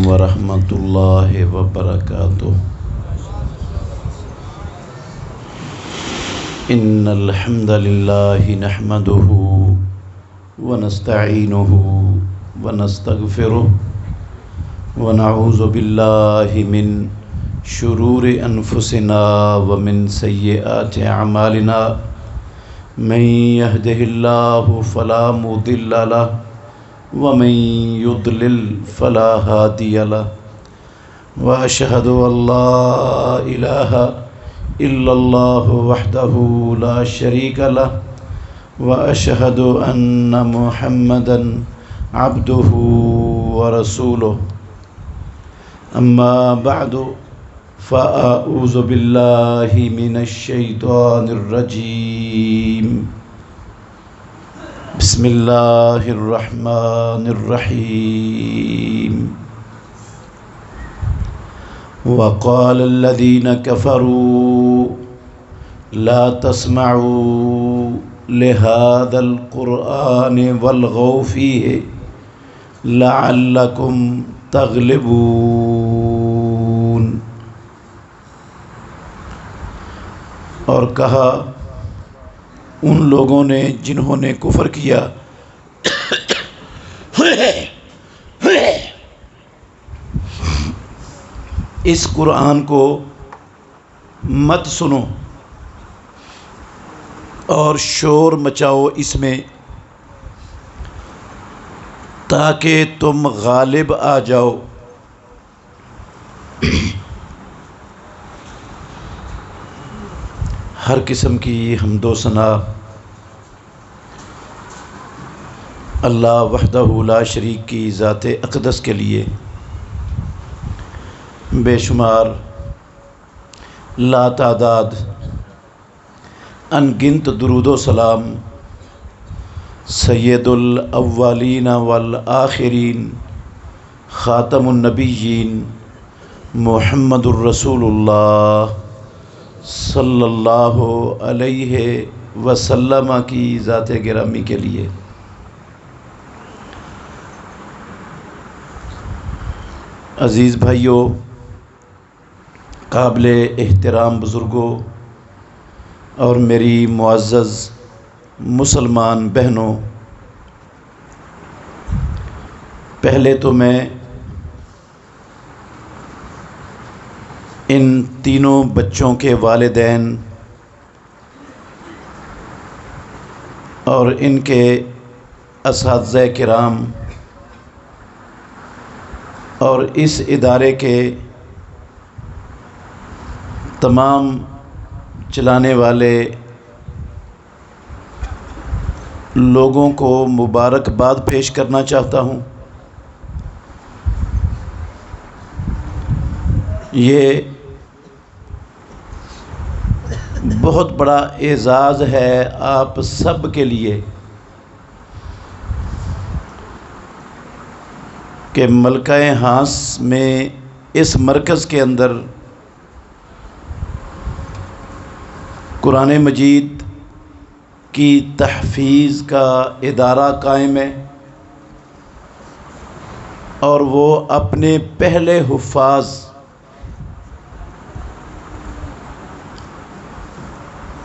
ورحمۃ اللہ وبرکاتہ۔ ان الحمد للہ نحمده ونستعینه ونستغفره ونعوذ باللہ من شرور انفسنا ومن سیئات اعمالنا من يهده الله فلا مضل له ومن يضلل فلا هادي له واشهد ان لا اله الا الله وحده لا شريك له واشهد ان محمدا عبده ورسوله اما بعد فاعوذ بالله من الشيطان الرجيم بسم اللہ الرحمن الرحیم۔ وقال الذين كفروا لا تسمعوا لهذا القرآن والغوا فيه لعلكم تغلبون۔ اور کہا ان لوگوں نے جنہوں نے کفر کیا اس قرآن کو مت سنو اور شور مچاؤ اس میں تاکہ تم غالب آ جاؤ۔ ہر قسم کی حمد و ثنا اللہ وحدہ لا شریک کی ذات اقدس کے لیے، بے شمار لا تعداد ان گنت درود و سلام سید الاولین والآخرین خاتم النبیین محمد الرسول اللہ صلی اللہ علیہ وسلم کی ذات گرامی کے لیے۔ عزیز بھائیوں، قابل احترام بزرگوں اور میری معزز مسلمان بہنوں، پہلے تو میں ان تینوں بچوں کے والدین اور ان کے اساتذہ کرام اور اس ادارے کے تمام چلانے والے لوگوں کو مبارکباد پیش کرنا چاہتا ہوں۔ یہ بہت بڑا اعزاز ہے آپ سب کے لیے کہ ملکہ ہانس میں اس مرکز کے اندر قرآن مجید کی تحفیظ کا ادارہ قائم ہے اور وہ اپنے پہلے حفاظ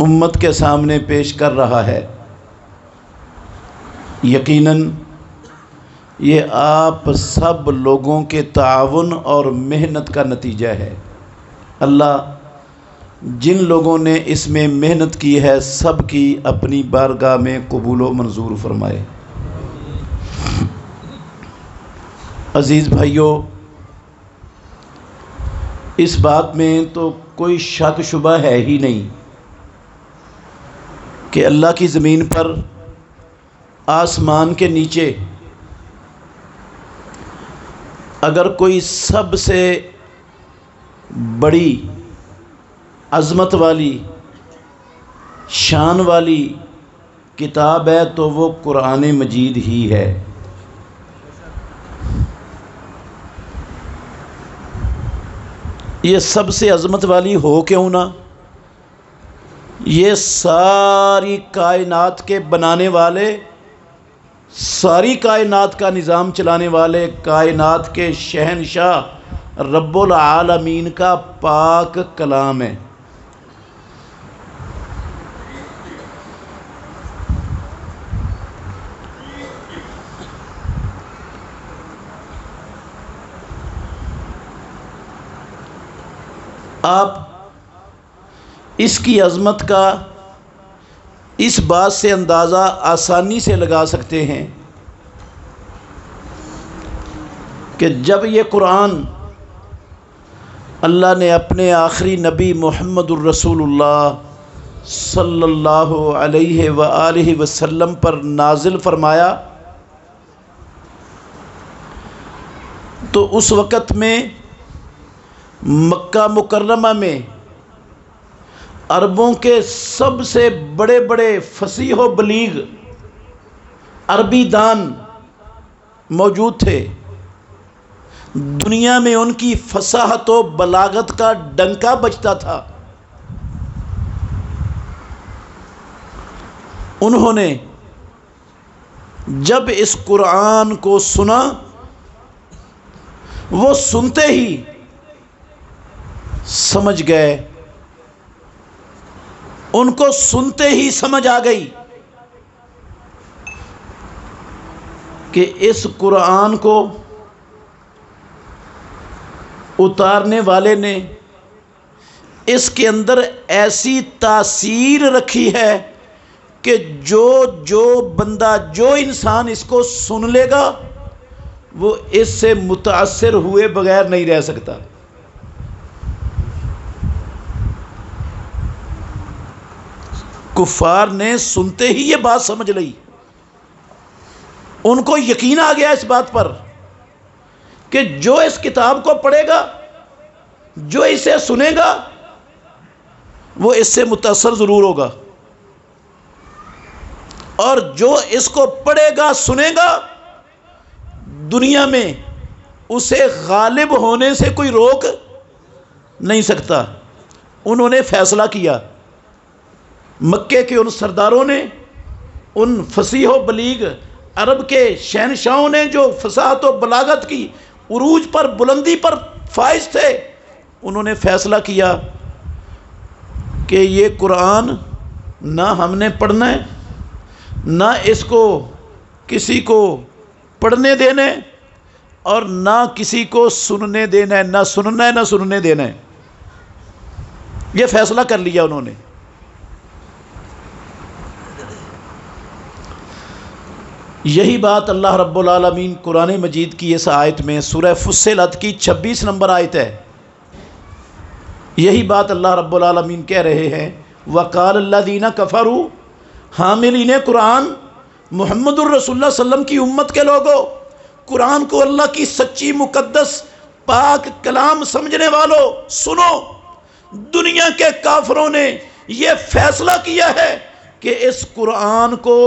امت کے سامنے پیش کر رہا ہے۔ یقیناً یہ آپ سب لوگوں کے تعاون اور محنت کا نتیجہ ہے۔ اللہ جن لوگوں نے اس میں محنت کی ہے سب کی اپنی بارگاہ میں قبول و منظور فرمائے۔ عزیز بھائیوں، اس بات میں تو کوئی شک شبہ ہے ہی نہیں کہ اللہ کی زمین پر آسمان کے نیچے اگر کوئی سب سے بڑی عظمت والی شان والی کتاب ہے تو وہ قرآن مجید ہی ہے۔ یہ سب سے عظمت والی ہو کیوں نہ، یہ ساری کائنات کے بنانے والے ساری کائنات کا نظام چلانے والے کائنات کے شہنشاہ رب العالمین کا پاک کلام ہے۔ آپ اس کی عظمت کا اس بات سے اندازہ آسانی سے لگا سکتے ہیں کہ جب یہ قرآن اللہ نے اپنے آخری نبی محمد الرسول اللہ صلی اللہ علیہ وآلہ وسلم پر نازل فرمایا تو اس وقت میں مکہ مکرمہ میں عربوں کے سب سے بڑے بڑے فصیح و بلیغ عربی دان موجود تھے۔ دنیا میں ان کی فصاحت و بلاغت کا ڈنکا بجتا تھا۔ انہوں نے جب اس قرآن کو سنا، وہ سنتے ہی سمجھ گئے، ان کو سنتے ہی سمجھ آ گئی کہ اس قرآن کو اتارنے والے نے اس کے اندر ایسی تاثیر رکھی ہے کہ جو بندہ، جو انسان اس کو سن لے گا وہ اس سے متاثر ہوئے بغیر نہیں رہ سکتا۔ کفار نے سنتے ہی یہ بات سمجھ لئی، ان کو یقین آ گیا اس بات پر کہ جو اس کتاب کو پڑھے گا، جو اسے سنے گا، وہ اس سے متاثر ضرور ہوگا، اور جو اس کو پڑھے گا، سنے گا، دنیا میں اسے غالب ہونے سے کوئی روک نہیں سکتا۔ انہوں نے فیصلہ کیا، مکے کے ان سرداروں نے، ان فصیح و بلیغ عرب کے شہنشاہوں نے جو فصاحت و بلاغت کی عروج پر، بلندی پر فائز تھے، انہوں نے فیصلہ کیا کہ یہ قرآن نہ ہم نے پڑھنا ہے، نہ اس کو کسی کو پڑھنے دینا ہے، اور نہ کسی کو سننے دینا ہے، نہ سننا ہے نہ سننے دینا ہے۔ یہ فیصلہ کر لیا انہوں نے۔ یہی بات اللہ رب العالمین قرآن مجید کی اس آیت میں سورہ فصلت کی 26 نمبر آیت ہے، یہی بات اللہ رب العالمین کہہ رہے ہیں، وَقَالَ الَّذِينَ كَفَرُوا، حاملین قرآن، محمد الرسول اللہ صلی اللہ علیہ وسلم کی امت کے لوگوں، قرآن کو اللہ کی سچی مقدس پاک کلام سمجھنے والوں، سنو، دنیا کے کافروں نے یہ فیصلہ کیا ہے کہ اس قرآن کو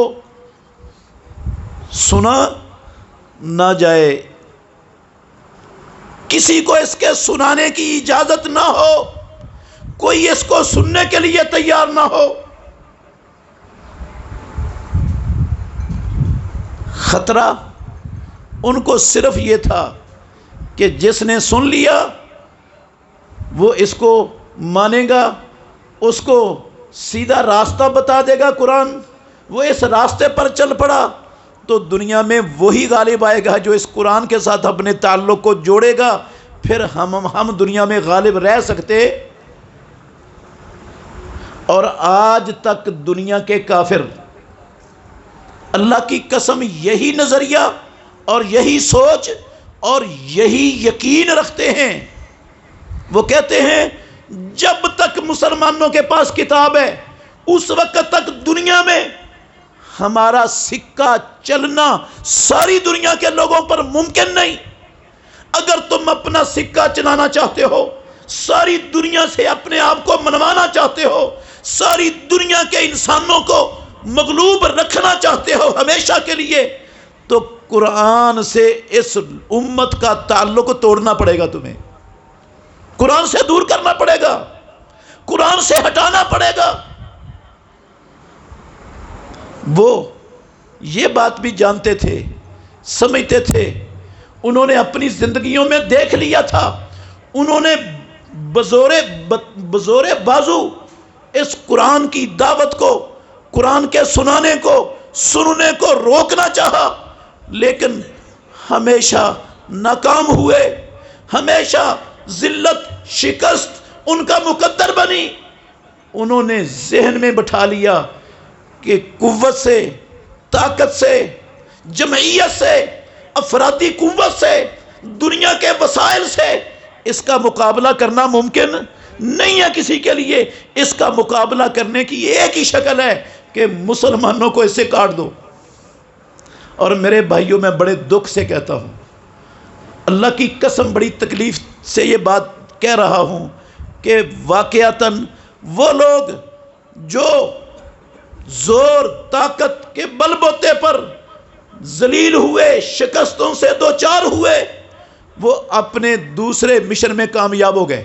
سنا نہ جائے، کسی کو اس کے سنانے کی اجازت نہ ہو، کوئی اس کو سننے کے لیے تیار نہ ہو۔ خطرہ ان کو صرف یہ تھا کہ جس نے سن لیا وہ اس کو مانے گا، اس کو سیدھا راستہ بتا دے گا قرآن، وہ اس راستے پر چل پڑا تو دنیا میں وہی غالب آئے گا جو اس قرآن کے ساتھ اپنے تعلق کو جوڑے گا، پھر ہم دنیا میں غالب رہ سکتے۔ اور آج تک دنیا کے کافر اللہ کی قسم یہی نظریہ اور یہی سوچ اور یہی یقین رکھتے ہیں۔ وہ کہتے ہیں جب تک مسلمانوں کے پاس کتاب ہے اس وقت تک دنیا میں ہمارا سکہ چلنا ساری دنیا کے لوگوں پر ممکن نہیں۔ اگر تم اپنا سکہ چلانا چاہتے ہو، ساری دنیا سے اپنے آپ کو منوانا چاہتے ہو، ساری دنیا کے انسانوں کو مغلوب رکھنا چاہتے ہو ہمیشہ کے لیے، تو قرآن سے اس امت کا تعلق توڑنا پڑے گا، تمہیں قرآن سے دور کرنا پڑے گا، قرآن سے ہٹانا پڑے گا۔ وہ یہ بات بھی جانتے تھے، سمجھتے تھے، انہوں نے اپنی زندگیوں میں دیکھ لیا تھا، انہوں نے بزور بازو اس قرآن کی دعوت کو، قرآن کے سنانے کو، سننے کو روکنا چاہا، لیکن ہمیشہ ناکام ہوئے، ہمیشہ ذلت شکست ان کا مقدر بنی۔ انہوں نے ذہن میں بٹھا لیا کہ قوت سے، طاقت سے، جمعیت سے، افرادی قوت سے، دنیا کے وسائل سے اس کا مقابلہ کرنا ممکن نہیں ہے کسی کے لیے۔ اس کا مقابلہ کرنے کی ایک ہی شکل ہے کہ مسلمانوں کو اس سے کاٹ دو۔ اور میرے بھائیوں، میں بڑے دکھ سے کہتا ہوں، اللہ کی قسم بڑی تکلیف سے یہ بات کہہ رہا ہوں کہ واقعتاً وہ لوگ جو زور طاقت کے بل بوتے پر ذلیل ہوئے، شکستوں سے دوچار ہوئے، وہ اپنے دوسرے مشن میں کامیاب ہو گئے۔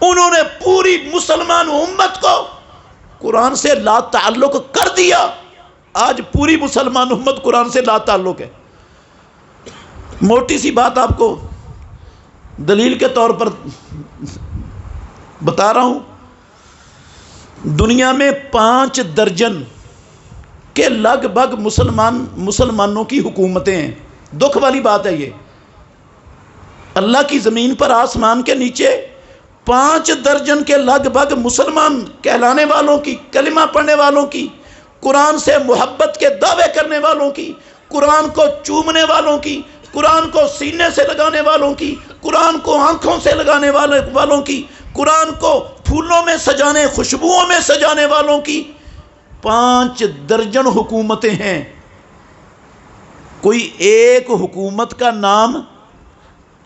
انہوں نے پوری مسلمان امت کو قرآن سے لا تعلق کر دیا۔ آج پوری مسلمان امت قرآن سے لا تعلق ہے۔ موٹی سی بات آپ کو دلیل کے طور پر بتا رہا ہوں، دنیا میں 5 درجن کے لگ بھگ مسلمانوں کی حکومتیں ہیں۔ دکھ والی بات ہے یہ، اللہ کی زمین پر آسمان کے نیچے 5 درجن کے لگ بھگ مسلمان کہلانے والوں کی، کلمہ پڑھنے والوں کی، قرآن سے محبت کے دعوے کرنے والوں کی، قرآن کو چومنے والوں کی، قرآن کو سینے سے لگانے والوں کی، قرآن کو آنکھوں سے لگانے والوں کی، قرآن کو پھولوں میں سجانے، خوشبوؤں میں سجانے والوں کی 5 درجن حکومتیں ہیں۔ کوئی ایک حکومت کا نام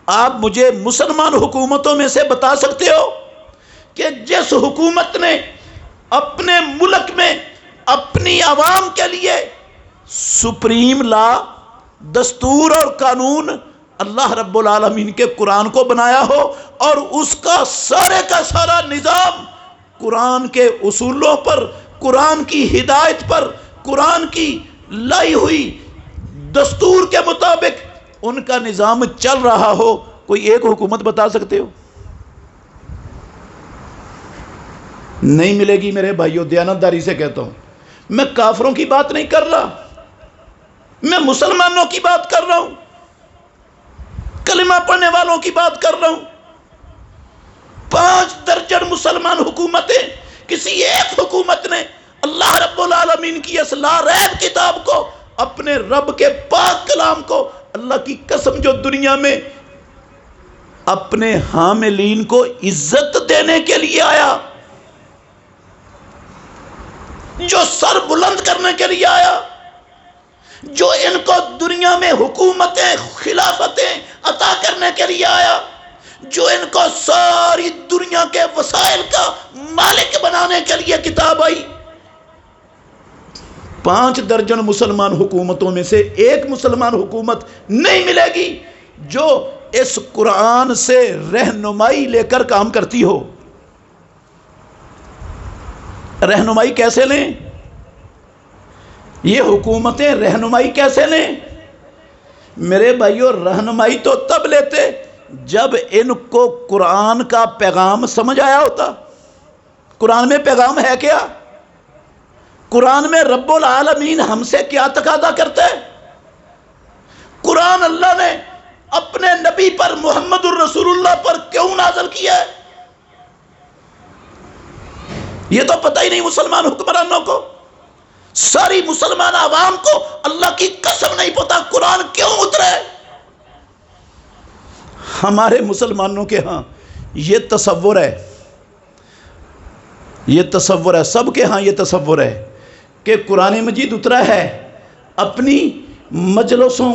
آپ مجھے مسلمان حکومتوں میں سے بتا سکتے ہو کہ جس حکومت نے اپنے ملک میں اپنی عوام کے لیے سپریم لا، دستور اور قانون اللہ رب العالمین کے قرآن کو بنایا ہو، اور اس کا سارا نظام قرآن کے اصولوں پر، قرآن کی ہدایت پر، قرآن کی لائی ہوئی دستور کے مطابق ان کا نظام چل رہا ہو؟ کوئی ایک حکومت بتا سکتے ہو؟ نہیں ملے گی میرے بھائیوں، دیانتداری سے کہتا ہوں۔ میں کافروں کی بات نہیں کر رہا، میں مسلمانوں کی بات کر رہا ہوں، کلمہ پڑھنے والوں کی بات کر رہا ہوں۔ 5 درجن مسلمان حکومتیں، کسی ایک حکومت نے اللہ رب العالمین کی اس لا ریب کتاب کو، اپنے رب کے پاک کلام کو، اللہ کی قسم جو دنیا میں اپنے حاملین کو عزت دینے کے لیے آیا، جو سر بلند کرنے کے لیے آیا، جو ان کو دنیا میں حکومتیں، خلافتیں عطا کرنے کے لیے آیا، جو ان کو ساری دنیا کے وسائل کا مالک بنانے کے لیے کتاب آئی، 5 درجن مسلمان حکومتوں میں سے ایک مسلمان حکومت نہیں ملے گی جو اس قرآن سے رہنمائی لے کر کام کرتی ہو۔ رہنمائی کیسے لیں؟ یہ حکومتیں رہنمائی کیسے لیں؟ میرے بھائیوں، رہنمائی تو تب لیتے جب ان کو قرآن کا پیغام سمجھ آیا ہوتا۔ قرآن میں پیغام ہے کیا؟ قرآن میں رب العالمین ہم سے کیا تقاضا کرتا ہے؟ قرآن اللہ نے اپنے نبی پر، محمد الرسول اللہ پر کیوں نازل کیا ہے؟ یہ تو پتہ ہی نہیں مسلمان حکمرانوں کو، ساری مسلمان عوام کو اللہ کی قسم نہیں پتا قرآن کیوں اترا ہے۔ ہمارے مسلمانوں کے ہاں یہ تصور ہے، یہ تصور ہے، سب کے ہاں یہ تصور ہے کہ قرآن مجید اترا ہے اپنی مجلسوں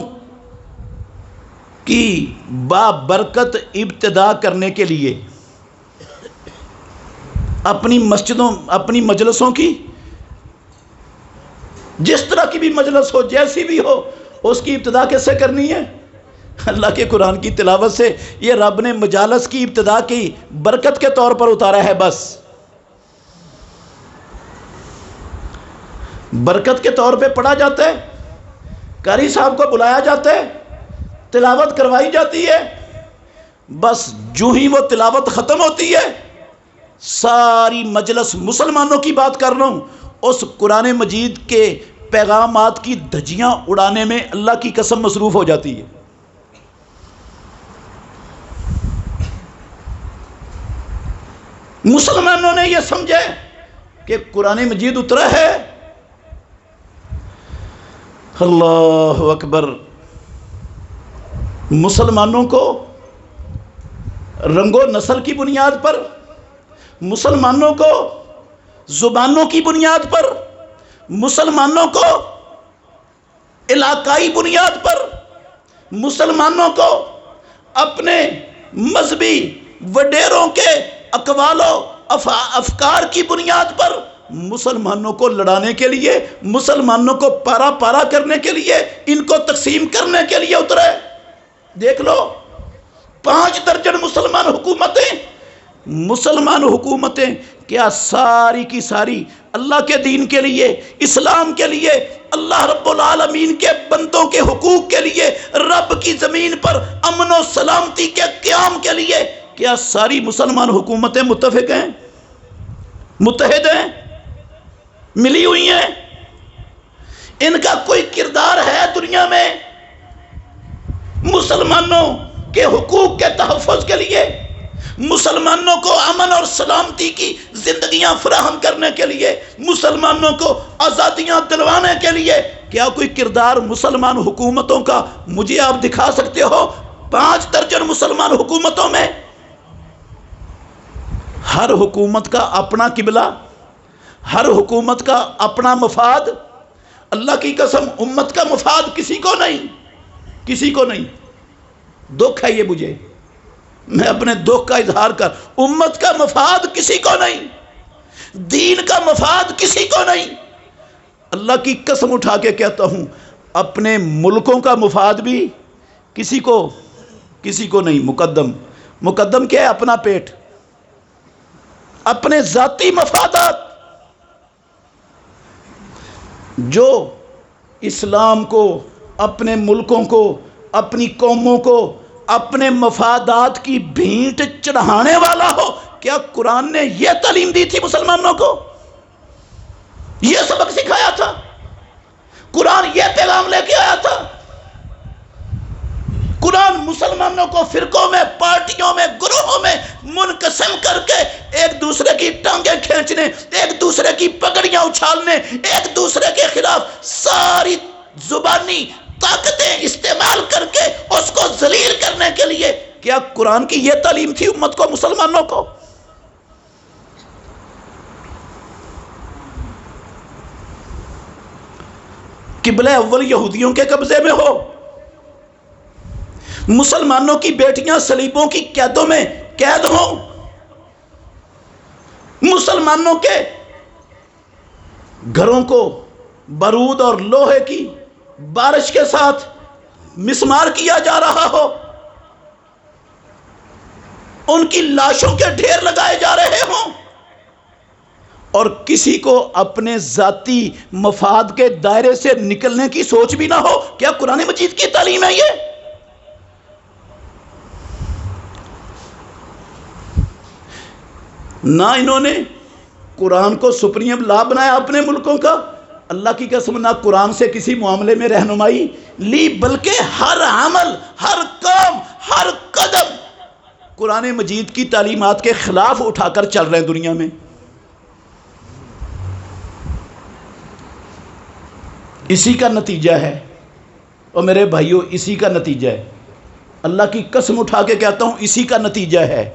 کی بابرکت ابتدا کرنے کے لیے، اپنی مسجدوں، اپنی مجلسوں کی، جس طرح کی بھی مجلس ہو، جیسی بھی ہو، اس کی ابتدا کیسے سے کرنی ہے؟ اللہ کے قرآن کی تلاوت سے۔ یہ رب نے مجالس کی ابتدا کی برکت کے طور پر اتارا ہے بس۔ برکت کے طور پہ پڑھا جاتا ہے، قاری صاحب کو بلایا جاتا ہے، تلاوت کروائی جاتی ہے، بس جو ہی وہ تلاوت ختم ہوتی ہے ساری مجلس، مسلمانوں کی بات کر رہا ہوں، اس قرآن مجید کے پیغامات کی دھجیاں اڑانے میں اللہ کی قسم مصروف ہو جاتی ہے۔ مسلمانوں نے یہ سمجھے کہ قرآن مجید اترا ہے، اللہ اکبر، مسلمانوں کو رنگ و نسل کی بنیاد پر، مسلمانوں کو زبانوں کی بنیاد پر، مسلمانوں کو علاقائی بنیاد پر، مسلمانوں کو اپنے مذہبی وڈیروں کے اقوال و افکار کی بنیاد پر مسلمانوں کو لڑانے کے لیے، مسلمانوں کو پارا پارا کرنے کے لیے، ان کو تقسیم کرنے کے لیے اترے۔ دیکھ لو 5 درجن مسلمان حکومتیں کیا ساری کی ساری اللہ کے دین کے لیے، اسلام کے لیے، اللہ رب العالمین کے بندوں کے حقوق کے لیے، رب کی زمین پر امن و سلامتی کے قیام کے لیے، کیا ساری مسلمان حکومتیں متفق ہیں، متحد ہیں، ملی ہوئی ہیں؟ ان کا کوئی کردار ہے دنیا میں مسلمانوں کے حقوق کے تحفظ کے لیے، مسلمانوں کو امن اور سلامتی کی زندگیاں فراہم کرنے کے لیے، مسلمانوں کو آزادیاں دلوانے کے لیے کیا کوئی کردار مسلمان حکومتوں کا مجھے آپ دکھا سکتے ہو؟ 5 درجن مسلمان حکومتوں میں ہر حکومت کا اپنا قبلہ، ہر حکومت کا اپنا مفاد، اللہ کی قسم امت کا مفاد کسی کو نہیں، کسی کو نہیں۔ دکھ ہے یہ مجھے، میں اپنے دکھ کا اظہار کر، امت کا مفاد کسی کو نہیں، دین کا مفاد کسی کو نہیں۔ اللہ کی قسم اٹھا کے کہتا ہوں اپنے ملکوں کا مفاد بھی کسی کو نہیں۔ مقدم کیا ہے؟ اپنا پیٹ، اپنے ذاتی مفادات۔ جو اسلام کو، اپنے ملکوں کو، اپنی قوموں کو اپنے مفادات کی بھینٹ چڑھانے والا ہو، کیا قرآن نے یہ تعلیم دی تھی مسلمانوں کو؟ یہ سبق سکھایا تھا؟ قرآن یہ پیغام لے کے آیا تھا؟ قرآن مسلمانوں کو فرقوں میں، پارٹیوں میں، گروہوں میں منقسم کر کے ایک دوسرے کی ٹانگیں کھینچنے، ایک دوسرے کی پگڑیاں اچھالنے، ایک دوسرے کے خلاف ساری زبانی طاقتیں استعمال کر کے اس کو ذلیل کرنے کے لیے، کیا قرآن کی یہ تعلیم تھی امت کو، مسلمانوں کو؟ قبلہ اول یہودیوں کے قبضے میں ہو، مسلمانوں کی بیٹیاں صلیبوں کی قیدوں میں قید ہوں، مسلمانوں کے گھروں کو بارود اور لوہے کی بارش کے ساتھ مسمار کیا جا رہا ہو، ان کی لاشوں کے ڈھیر لگائے جا رہے ہوں، اور کسی کو اپنے ذاتی مفاد کے دائرے سے نکلنے کی سوچ بھی نہ ہو، کیا قرآن مجید کی تعلیم ہے یہ؟ نہ انہوں نے قرآن کو سپریم لا بنایا اپنے ملکوں کا، اللہ کی قسم نہ قرآن سے کسی معاملے میں رہنمائی لی، بلکہ ہر عمل، ہر کام، ہر قدم قرآن مجید کی تعلیمات کے خلاف اٹھا کر چل رہے ہیں دنیا میں۔ اسی کا نتیجہ ہے، اور میرے بھائیوں اسی کا نتیجہ ہے، اللہ کی قسم اٹھا کے کہتا ہوں اسی کا نتیجہ ہے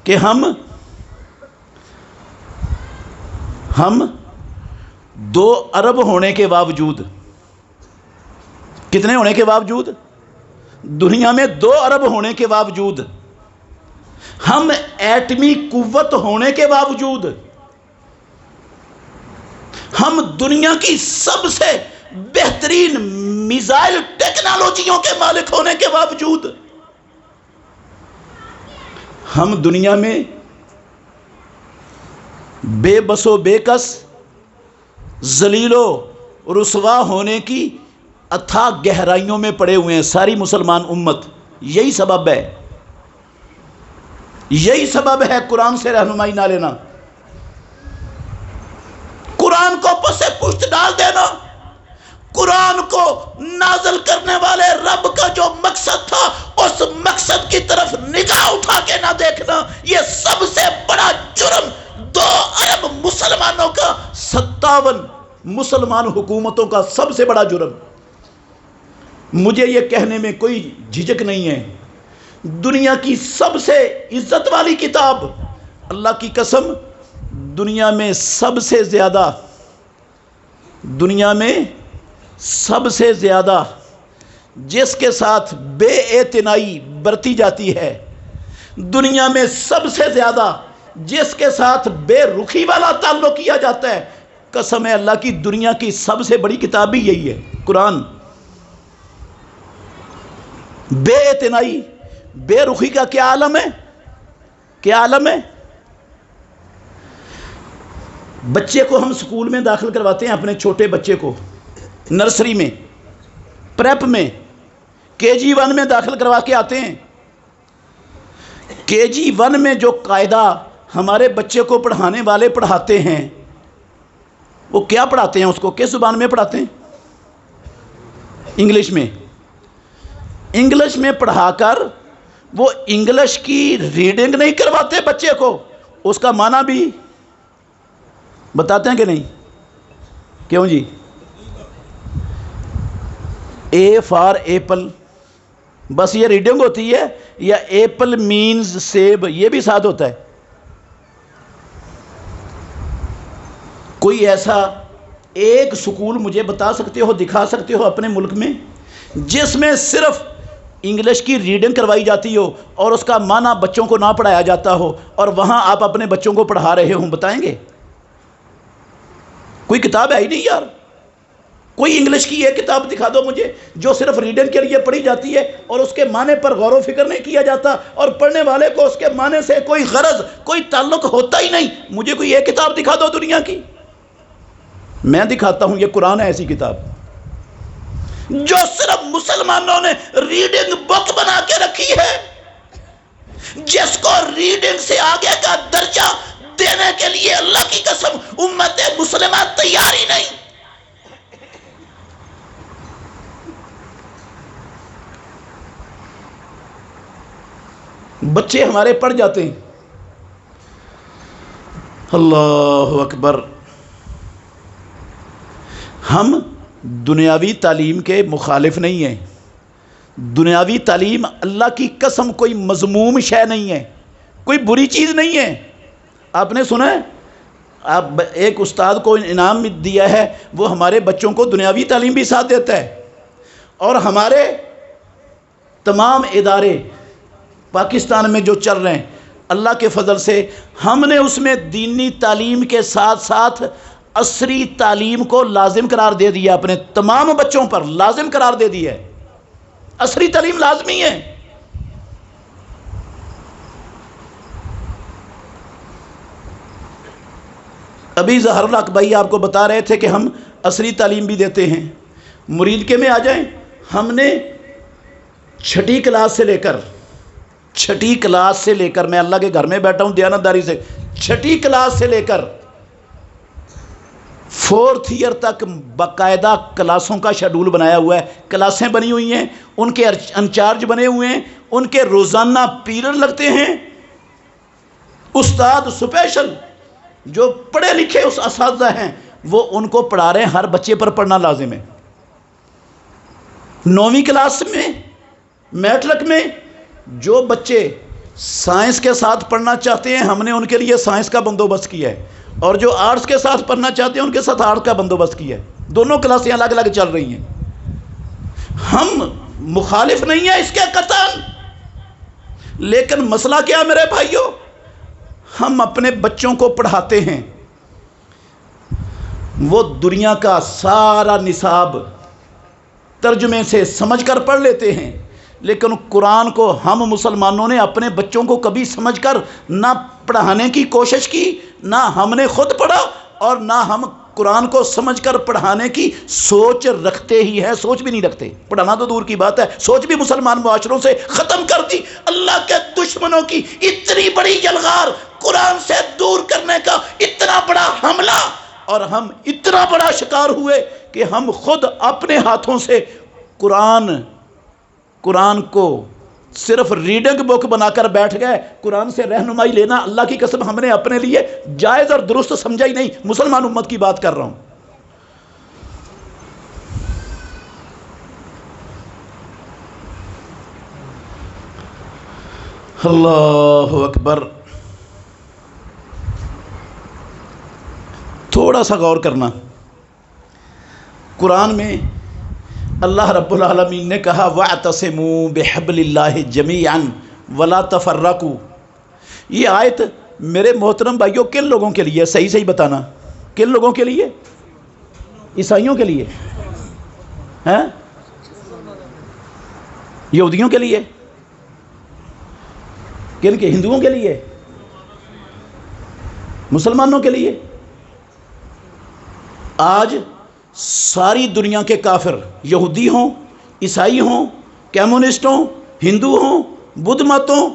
کہ ہم 2 ارب ہونے کے باوجود، کتنے ہونے کے باوجود؟ دنیا میں 2 ارب ہونے کے باوجود، ہم ایٹمی قوت ہونے کے باوجود، ہم دنیا کی سب سے بہترین میزائل ٹیکنالوجیوں کے مالک ہونے کے باوجود، ہم دنیا میں بے بس و بے کس ذلیل و رسوا ہونے کی اتھا گہرائیوں میں پڑے ہوئے ہیں ساری مسلمان امت. یہی سبب ہے، یہی سبب ہے قرآن سے رہنمائی نہ لینا، قرآن کو پس پشت ڈال دینا. قرآن کو نازل کرنے والے رب کا جو مقصد تھا اس مقصد کی طرف نگاہ اٹھا کے نہ دیکھنا، یہ سب سے بڑا جرم 2 ارب مسلمانوں کا، 57 مسلمان حکومتوں کا سب سے بڑا جرم. مجھے یہ کہنے میں کوئی جھجک نہیں ہے، دنیا کی سب سے عزت والی کتاب، اللہ کی قسم دنیا میں سب سے زیادہ، دنیا میں سب سے زیادہ جس کے ساتھ بے اعتنائی برتی جاتی ہے، دنیا میں سب سے زیادہ جس کے ساتھ بے رخی والا تعلق کیا جاتا ہے، قسم ہے اللہ کی دنیا کی سب سے بڑی کتاب بھی یہی ہے، قرآن. بے اعتنائی، بے رخی کا کیا عالم ہے، کیا عالم ہے. بچے کو ہم سکول میں داخل کرواتے ہیں، اپنے چھوٹے بچے کو نرسری میں، پریپ میں، KG1 میں داخل کروا کے آتے ہیں. KG1 میں جو قاعدہ ہمارے بچے کو پڑھانے والے پڑھاتے ہیں، وہ کیا پڑھاتے ہیں؟ اس کو کس زبان میں پڑھاتے ہیں؟ انگلش میں. انگلش میں پڑھا کر وہ انگلش کی ریڈنگ نہیں کرواتے بچے کو، اس کا معنی بھی بتاتے ہیں کہ نہیں؟ کیوں جی؟ A فار ایپل، بس یہ ریڈنگ ہوتی ہے، یا ایپل مینز سیب، یہ بھی ساتھ ہوتا ہے؟ کوئی ایسا ایک سکول مجھے بتا سکتے ہو، دکھا سکتے ہو اپنے ملک میں جس میں صرف انگلش کی ریڈنگ کروائی جاتی ہو اور اس کا معنی بچوں کو نہ پڑھایا جاتا ہو، اور وہاں آپ اپنے بچوں کو پڑھا رہے ہوں؟ بتائیں گے؟ کوئی کتاب ہے ہی نہیں یار. کوئی انگلش کی ایک کتاب دکھا دو مجھے جو صرف ریڈنگ کے لیے پڑھی جاتی ہے اور اس کے معنی پر غور و فکر نہیں کیا جاتا، اور پڑھنے والے کو اس کے معنی سے کوئی غرض، کوئی تعلق ہوتا ہی نہیں. مجھے کوئی ایک کتاب دکھا دو دنیا کی. میں دکھاتا ہوں، یہ قرآن ہے ایسی کتاب جو صرف مسلمانوں نے ریڈنگ بک بنا کے رکھی ہے، جس کو ریڈنگ سے آگے کا درجہ دینے کے لیے اللہ کی قسم امت مسلمہ تیار ہی نہیں. بچے ہمارے پڑھ جاتے ہیں. اللہ اکبر. ہم دنیاوی تعلیم کے مخالف نہیں ہیں. دنیاوی تعلیم اللہ کی قسم کوئی مذموم شے نہیں ہے، کوئی بری چیز نہیں ہے. آپ نے سنا ہے، آپ ایک استاد کو انعام دیا ہے، وہ ہمارے بچوں کو دنیاوی تعلیم بھی ساتھ دیتا ہے، اور ہمارے تمام ادارے پاکستان میں جو چل رہے ہیں اللہ کے فضل سے ہم نے اس میں دینی تعلیم کے ساتھ ساتھ عصری تعلیم کو لازم قرار دے دیا، اپنے تمام بچوں پر لازم قرار دے دیا ہے. عصری تعلیم لازمی ہے. ابھی ظہر الحق بھائی آپ کو بتا رہے تھے کہ ہم عصری تعلیم بھی دیتے ہیں. مرید کے میں آ جائیں، ہم نے چھٹی کلاس سے لے کر میں اللہ کے گھر میں بیٹھا ہوں دیانتداری سے، چھٹی کلاس سے لے کر 4th ایئر تک باقاعدہ کلاسوں کا شیڈول بنایا ہوا ہے. کلاسیں بنی ہوئی ہیں، ان کے انچارج بنے ہوئے ہیں، ان کے روزانہ پیریڈ لگتے ہیں. استاد اسپیشل جو پڑھے لکھے اس اساتذہ ہیں وہ ان کو پڑھا رہے ہیں. ہر بچے پر پڑھنا لازم ہے. 9ویں کلاس میں میٹرک میں جو بچے سائنس کے ساتھ پڑھنا چاہتے ہیں ہم نے ان کے لیے سائنس کا بندوبست کیا ہے، اور جو آرٹس کے ساتھ پڑھنا چاہتے ہیں ان کے ساتھ آرٹس کا بندوبست کیا ہے. دونوں کلاسیں الگ الگ چل رہی ہیں. ہم مخالف نہیں ہیں اس کے قطعاً، لیکن مسئلہ کیا میرے بھائیوں، ہم اپنے بچوں کو پڑھاتے ہیں، وہ دنیا کا سارا نصاب ترجمے سے سمجھ کر پڑھ لیتے ہیں، لیکن قرآن کو ہم مسلمانوں نے اپنے بچوں کو کبھی سمجھ کر نہ پڑھانے کی کوشش کی، نہ ہم نے خود پڑھا اور نہ ہم قرآن کو سمجھ کر پڑھانے کی سوچ رکھتے ہی ہیں، سوچ بھی نہیں رکھتے، پڑھانا تو دور کی بات ہے، سوچ بھی مسلمان معاشروں سے ختم کر دی۔ اللہ کے دشمنوں کی اتنی بڑی یلغار، قرآن سے دور کرنے کا اتنا بڑا حملہ، اور ہم اتنا بڑا شکار ہوئے کہ ہم خود اپنے ہاتھوں سے قرآن کو صرف ریڈنگ بک بنا کر بیٹھ گئے۔ قرآن سے رہنمائی لینا اللہ کی قسم ہم نے اپنے لیے جائز اور درست سمجھا ہی نہیں۔ مسلمان امت کی بات کر رہا ہوں۔ اللہ اکبر۔ تھوڑا سا غور کرنا، قرآن میں اللہ رب العالمین نے کہا وَاعْتَصِمُوا بِحَبْلِ اللَّهِ جَمِيعًا وَلَا تَفَرَّقُوا۔ یہ آیت میرے محترم بھائیوں کن لوگوں کے لیے؟ صحیح صحیح بتانا، کن لوگوں کے لیے؟ عیسائیوں کے لیے ہیں؟ یہودیوں کے لیے؟ کن کے؟ ہندوؤں کے لیے؟ مسلمانوں کے لیے؟ آج ساری دنیا کے کافر، یہودی ہوں، عیسائی ہوں، کمیونسٹ ہوں، ہندو ہوں، بدھ مت ہوں،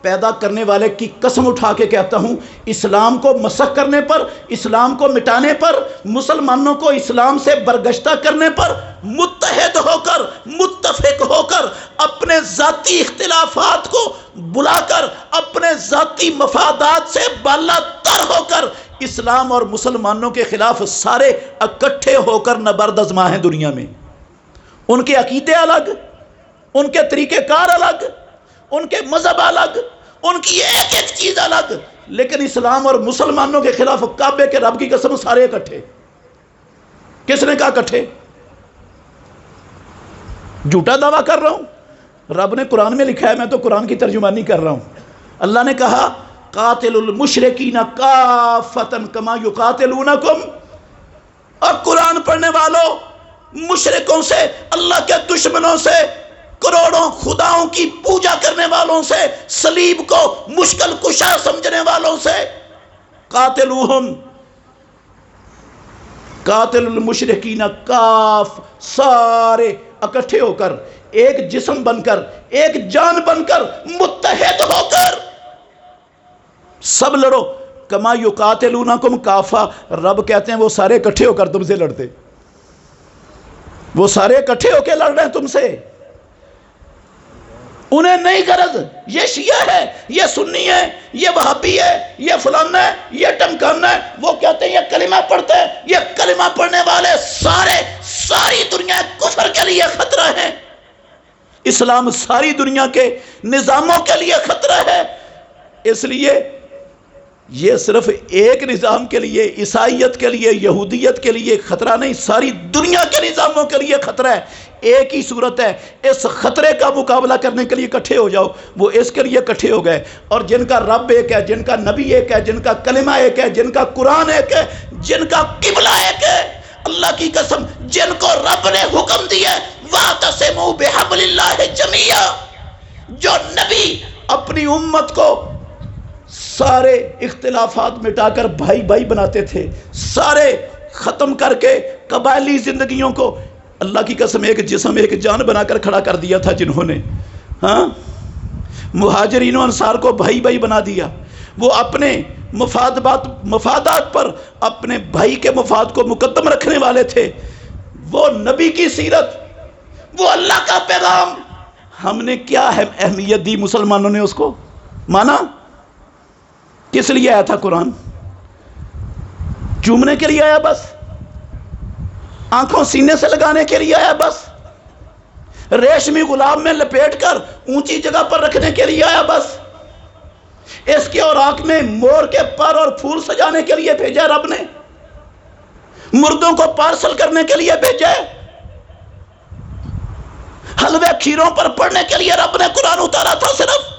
پیدا کرنے والے کی قسم اٹھا کے کہتا ہوں، اسلام کو مسخ کرنے پر، اسلام کو مٹانے پر، مسلمانوں کو اسلام سے برگشتہ کرنے پر متحد ہو کر، متفق ہو کر، اپنے ذاتی اختلافات کو بلا کر، اپنے ذاتی مفادات سے بالا تر ہو کر اسلام اور مسلمانوں کے خلاف سارے اکٹھے ہو کر نبرد آزما ہیں دنیا میں۔ ان کے عقیدے الگ، ان کے طریقہ کار الگ، ان کے مذہب الگ، ان کی ایک ایک چیز الگ، لیکن اسلام اور مسلمانوں کے خلاف کعبے کے رب کی قسم سارے اکٹھے۔ کس نے کہا اکٹھے؟ جھوٹا دعویٰ کر رہا ہوں؟ رب نے قرآن میں لکھا ہے، میں تو قرآن کی ترجمانی کر رہا ہوں۔ اللہ نے کہا قاتل المشرکین کافۃ کما یقاتلونکم۔ اور قرآن پڑھنے والوں، مشرکوں سے، اللہ کے دشمنوں سے، کروڑوں خداؤں کی پوجا کرنے والوں سے، صلیب کو مشکل کشا سمجھنے والوں سے، قاتلوہم، قاتل المشرکین کاف، سارے اکٹھے ہو کر، ایک جسم بن کر، ایک جان بن کر، متحد ہو کر سب لڑو۔ کما یقاتلونکم کافہ، رب کہتے ہیں وہ سارے اکٹھے ہو کر تم سے لڑتے، وہ سارے اکٹھے ہو کے لڑ رہے ہیں تم سے۔ انہیں نہیں غرض یہ شیعہ ہے، یہ سنی ہے، یہ وہابی ہے، یہ فلانا ہے، یہ ٹمکانا ہے، وہ کہتے ہیں یہ کلمہ پڑھتے ہیں، یہ کلمہ پڑھنے والے ساری دنیا کفر کے لیے خطرہ ہیں۔ اسلام ساری دنیا کے نظاموں کے لیے خطرہ ہے۔ اس لیے یہ صرف ایک نظام کے لیے، عیسائیت کے لیے، یہودیت کے لیے خطرہ نہیں، ساری دنیا کے نظاموں کے لیے خطرہ ہے۔ ایک ہی صورت ہے، اس خطرے کا مقابلہ کرنے کے لیے اکٹھے ہو جاؤ۔ وہ اس کے لیے اکٹھے ہو گئے، اور جن کا رب ایک ہے، جن کا نبی ایک ہے، جن کا کلمہ ایک ہے، جن کا قرآن ایک ہے، جن کا قبلہ ایک ہے، اللہ کی قسم جن کو رب نے حکم دیا ہے وَاعْتَصِمُوا بِحَبْلِ اللَّهِ جَمِيعًا، جو نبی اپنی امت کو سارے اختلافات مٹا کر بھائی بھائی بناتے تھے، سارے ختم کر کے قبائلی زندگیوں کو اللہ کی قسم ایک جسم ایک جان بنا کر کھڑا کر دیا تھا، جنہوں نے مہاجرین و انصار کو بھائی بھائی بنا دیا۔ وہ اپنے مفادات پر اپنے بھائی کے مفاد کو مقدم رکھنے والے تھے۔ وہ نبی کی سیرت، وہ اللہ کا پیغام، ہم نے کیا اہمیت دی؟ مسلمانوں نے اس کو مانا؟ کس لیے آیا تھا قرآن؟ چومنے کے لیے آیا بس؟ آنکھوں سینے سے لگانے کے لیے آیا بس؟ ریشمی غلام میں لپیٹ کر اونچی جگہ پر رکھنے کے لیے آیا بس؟ اس کے اوراق میں مور کے پر اور پھول سجانے کے لیے بھیجا رب نے؟ مردوں کو پارسل کرنے کے لیے بھیجا؟ حلوے کھیروں پر پڑھنے کے لیے رب نے قرآن اتارا تھا؟ صرف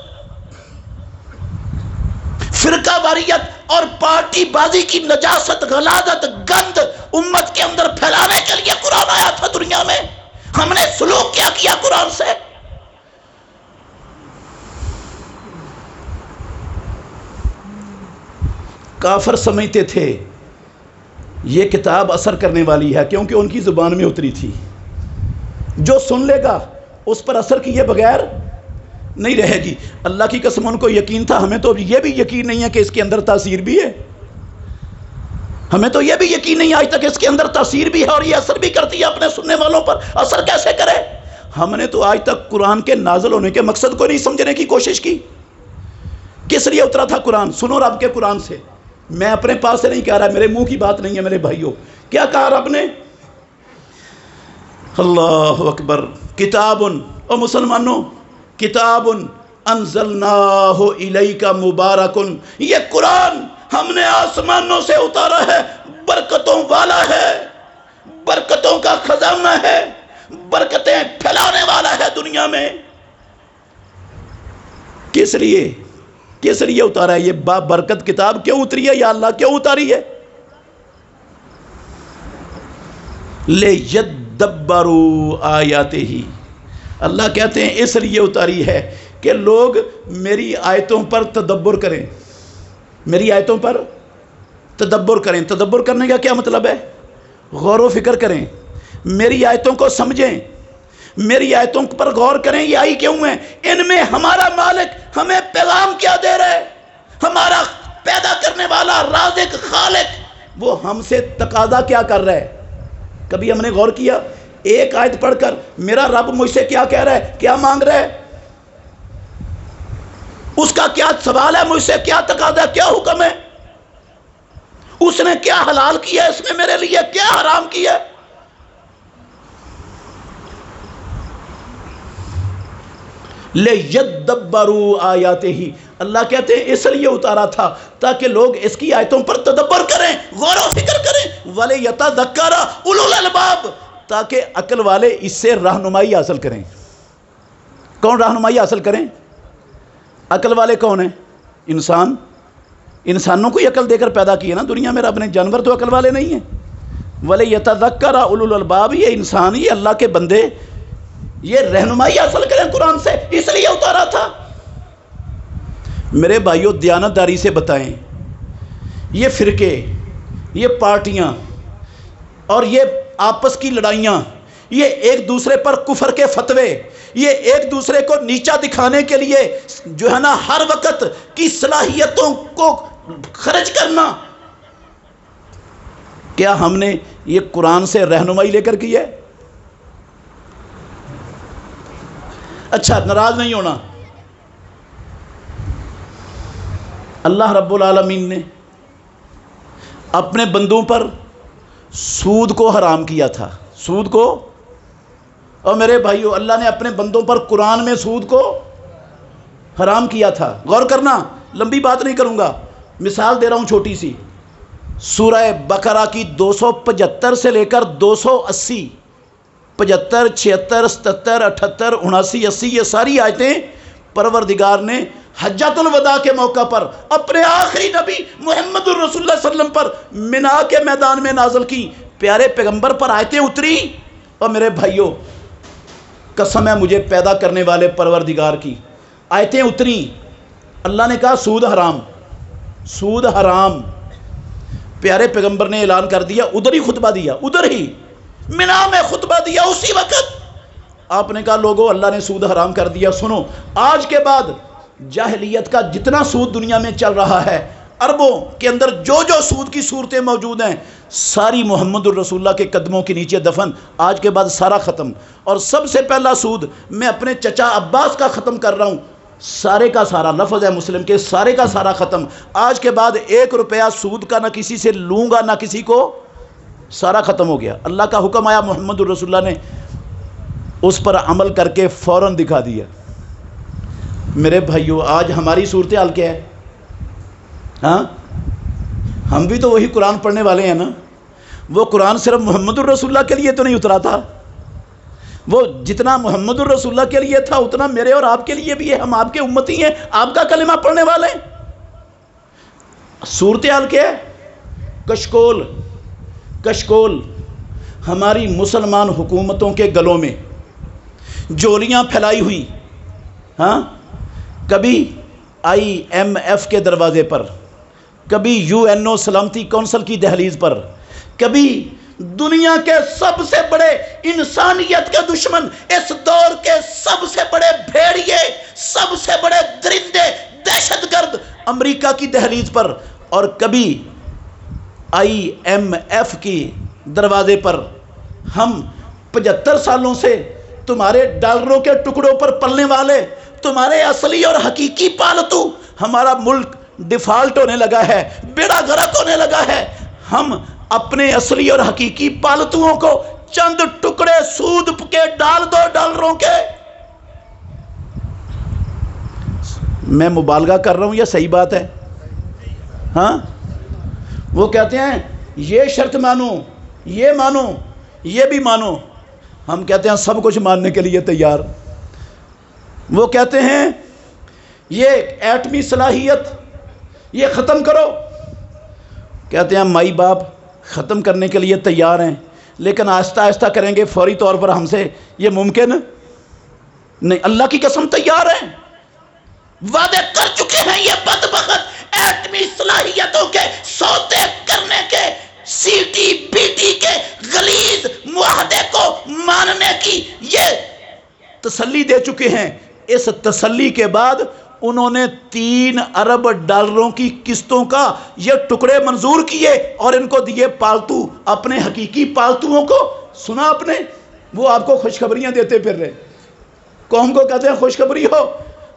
فرقہ واریت اور پارٹی بازی کی نجاست، غلاظت، گند امت کے اندر پھیلانے کے لیے قرآن آیا تھا دنیا میں؟ ہم نے سلوک کیا کیا قرآن سے؟ کافر سمجھتے تھے یہ کتاب اثر کرنے والی ہے کیونکہ ان کی زبان میں اتری تھی. جو سن لے گا اس پر اثر کیے بغیر نہیں رہے گی. اللہ کی قسم ان کو یقین تھا، ہمیں تو یہ بھی یقین نہیں ہے کہ اس کے اندر تاثیر بھی ہے. ہمیں تو یہ بھی یقین نہیں آج تک اس کے اندر تاثیر بھی ہے اور یہ اثر بھی کرتی ہے اپنے سننے والوں پر. اثر کیسے کرے؟ ہم نے تو آج تک قرآن کے نازل ہونے کے مقصد کو نہیں سمجھنے کی کوشش کی. کس لیے اترا تھا قرآن؟ سنو رب کے قرآن سے. میں اپنے پاس سے نہیں کہہ رہا، میرے منہ کی بات نہیں ہے میرے بھائیوں. کیا کہا رب نے؟ اللہ اکبر. کتاب، او مسلمانوں، کتاب انزلناہ الیک مبارک، یہ قرآن ہم نے آسمانوں سے اتارا ہے، برکتوں والا ہے، برکتوں کا خزانہ ہے، برکتیں پھیلانے والا ہے دنیا میں. کس لیے اتارا ہے؟ یہ برکت کتاب کیوں اتری ہے؟ یا اللہ کیوں اتاری ہے؟ لِيَدَّبَّرُوا آیاتہ. اللہ کہتے ہیں اس لیے اتاری ہے کہ لوگ میری آیتوں پر تدبر کریں، میری آیتوں پر تدبر کریں. تدبر کرنے کا کیا مطلب ہے؟ غور و فکر کریں، میری آیتوں کو سمجھیں، میری آیتوں پر غور کریں. یہ آئی کیوں ہیں؟ ان میں ہمارا مالک ہمیں پیغام کیا دے رہا ہے، ہمارا پیدا کرنے والا رازق خالق وہ ہم سے تقاضا کیا کر رہا ہے. کبھی ہم نے غور کیا ایک آیت پڑھ کر میرا رب مجھ سے کیا کہہ رہا ہے، کیا مانگ رہا ہے، اس کا کیا سوال ہے مجھ سے، کیا تقاضا، کیا حکم ہے، اس نے کیا حلال کیا ہے اس میں میرے لیے، کیا حرام کیا ہے. لِيَدَّبَّرُوا آیاتہ. اللہ کہتے ہیں اس لیے اتارا تھا تاکہ لوگ اس کی آیتوں پر تدبر کریں، غور و فکر کریں. وَلِيَتَذَكَّرَ أُولُو الْأَلْبَابِ، تاکہ عقل والے اس سے رہنمائی حاصل کریں. کون رہنمائی حاصل کریں؟ عقل والے کون ہیں؟ انسان. انسانوں کو ہی عقل دے کر پیدا کیا نا دنیا میں رب نے، جانور تو عقل والے نہیں ہیں. وَلِيَتَذَكَّرَ أُولُو الْأَلْبَابِ، یہ انسان، یہ اللہ کے بندے یہ رہنمائی حاصل کریں قرآن سے، اس لیے اتارا تھا. میرے بھائیوں دیانتداری سے بتائیں، یہ فرقے، یہ پارٹیاں اور یہ آپس کی لڑائیاں، یہ ایک دوسرے پر کفر کے فتوے، یہ ایک دوسرے کو نیچا دکھانے کے لیے جو ہے نا ہر وقت کی صلاحیتوں کو خرچ کرنا، کیا ہم نے یہ قرآن سے رہنمائی لے کر کی ہے؟ اچھا ناراض نہیں ہونا. اللہ رب العالمین نے اپنے بندوں پر سود کو حرام کیا تھا. سود کو، اور میرے بھائیو اللہ نے اپنے بندوں پر قرآن میں سود کو حرام کیا تھا. غور کرنا، لمبی بات نہیں کروں گا، مثال دے رہا ہوں چھوٹی سی. سورہ بقرہ کی 275 سے لے کر 280، 75، 76، 77، 78، 79، 80 یہ ساری آیتیں پروردگار نے حجۃ الوداع کے موقع پر اپنے آخری نبی محمد الرسول اللہ صلی اللہ علیہ وسلم پر منا کے میدان میں نازل کی. پیارے پیغمبر پر آیتیں اتری. اور میرے بھائیوں قسم ہے مجھے پیدا کرنے والے پروردگار کی، آیتیں اتری. اللہ نے کہا سود حرام، سود حرام. پیارے پیغمبر نے اعلان کر دیا، ادھر ہی خطبہ دیا، ادھر ہی منا میں خطبہ دیا اسی وقت. آپ نے کہا لوگو اللہ نے سود حرام کر دیا. سنو، آج کے بعد جاہلیت کا جتنا سود دنیا میں چل رہا ہے، عربوں کے اندر جو سود کی صورتیں موجود ہیں، ساری محمد الرسول اللہ کے قدموں کے نیچے دفن. آج کے بعد سارا ختم. اور سب سے پہلا سود میں اپنے چچا عباس کا ختم کر رہا ہوں. سارے کا سارا، لفظ ہے مسلم کے، سارے کا سارا ختم. آج کے بعد 1 روپیہ سود کا نہ کسی سے لوں گا نہ کسی کو، سارا ختم ہو گیا. اللہ کا حکم آیا، محمد الرسول اللہ نے اس پر عمل کر کے فوراً دکھا دیا. میرے بھائیو آج ہماری صورتحال کیا ہے؟ ہاں ہم بھی تو وہی قرآن پڑھنے والے ہیں نا. وہ قرآن صرف محمد الرسول اللہ کے لیے تو نہیں اترا تھا، وہ جتنا محمد الرسول اللہ کے لیے تھا اتنا میرے اور آپ کے لیے بھی ہے. ہم آپ کے امتی ہیں، آپ کا کلمہ پڑھنے والے ہیں. صورتحال کیا ہے؟ کشکول، کشکول ہماری مسلمان حکومتوں کے گلوں میں جولیاں پھیلائی ہوئی. ہاں کبھی IMF کے دروازے پر، کبھی UNO سلامتی کونسل کی دہلیز پر، کبھی دنیا کے سب سے بڑے انسانیت کے دشمن، اس دور کے سب سے بڑے بھیڑیے، سب سے بڑے درندے، دہشت گرد امریکہ کی دہلیز پر، اور کبھی IMF کی دروازے پر ہم 75 سالوں سے تمہارے ڈالروں کے ٹکڑوں پر پلنے والے، تمہارے اصلی اور حقیقی پالتو، ہمارا ملک ڈیفالٹ ہونے لگا ہے، بیڑا غرق ہونے لگا ہے، ہم اپنے اصلی اور حقیقی پالتوؤں کو چند ٹکڑے سود کے ڈال دو ڈالروں کے۔ میں مبالغہ کر رہا ہوں یا صحیح بات ہے؟ ہاں، وہ کہتے ہیں یہ شرط مانو، یہ مانو، یہ بھی مانو، ہم کہتے ہیں سب کچھ ماننے کے لیے تیار۔ وہ کہتے ہیں یہ ایٹمی صلاحیت یہ ختم کرو، کہتے ہیں مائی باپ ختم کرنے کے لیے تیار ہیں، لیکن آہستہ آہستہ کریں گے، فوری طور پر ہم سے یہ ممکن نہیں۔ اللہ کی قسم تیار ہیں، وعدے کر چکے ہیں یہ بدبخت ایٹمی صلاحیتوں کے سودے کرنے کے، CTBT کے غلیظ معاہدے کو ماننے کی یہ تسلی دے چکے ہیں۔ اس تسلی کے بعد انہوں نے 3 ارب ڈالروں کی قسطوں کا یہ ٹکڑے منظور کیے اور ان کو دیے پالتو، اپنے حقیقی پالتوؤں کو۔ سنا آپ نے؟ وہ آپ کو خوشخبریاں دیتے پھر رہے، قوم کو کہتے ہیں خوشخبری ہو،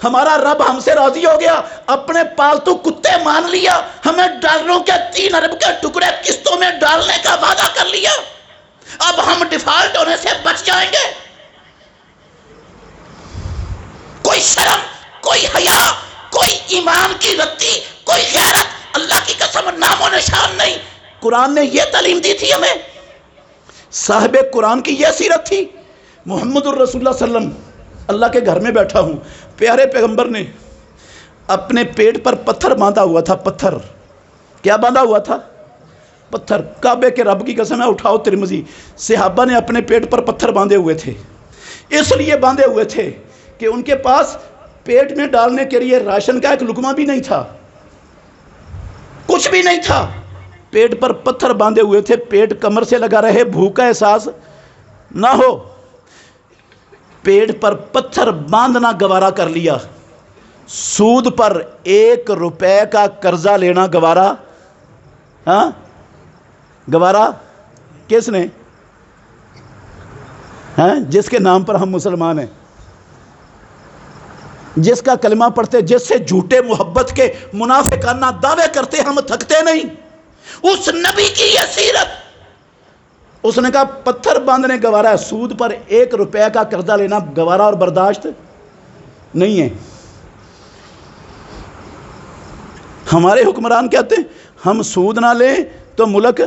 ہمارا رب ہم سے راضی ہو گیا، اپنے پالتو کتے مان لیا، ہمیں ڈالروں کے 3 ارب کے ٹکڑے قسطوں میں ڈالنے کا وعدہ کر لیا، اب ہم ڈیفالٹ ہونے سے بچ جائیں گے۔ کوئی شرم، کوئی حیا، کوئی ایمان کی رتی، کوئی غیرت، اللہ کی قسم نام و نشان نہیں۔ قرآن نے یہ تعلیم دی تھی ہمیں، صاحب قرآن کی یہ سیرت تھی۔ محمد الرسول اللہ صلی اللہ علیہ وسلم، اللہ کے گھر میں بیٹھا ہوں، پیارے پیغمبر نے اپنے پیٹ پر پتھر باندھا ہوا تھا۔ پتھر کیا باندھا ہوا تھا؟ پتھر۔ کعبے کے رب کی قسم ہے، اٹھاؤ ترمذی، صحابہ نے اپنے پیٹ پر پتھر باندھے ہوئے تھے، اس لیے باندھے ہوئے تھے کہ ان کے پاس پیٹ میں ڈالنے کے لیے راشن کا ایک لقمہ بھی نہیں تھا، کچھ بھی نہیں تھا، پیٹ پر پتھر باندھے ہوئے تھے، پیٹ کمر سے لگا رہے، بھوک کا احساس نہ ہو، پیٹ پر پتھر باندھنا گوارا کر لیا، سود پر 1 روپے کا قرضہ لینا گوارا، ہاں گوارا کس نے؟ ہاں جس کے نام پر ہم مسلمان ہیں، جس کا کلمہ پڑھتے، جس سے جھوٹے محبت کے منافقانہ دعوے کرتے ہم تھکتے نہیں، اس نبی کی یہ سیرت۔ اس نے کہا پتھر باندھنے گوارا ہے، سود پر 1 روپے کا قرضہ لینا گوارا اور برداشت نہیں ہے۔ ہمارے حکمران کہتے ہیں ہم سود نہ لیں تو ملک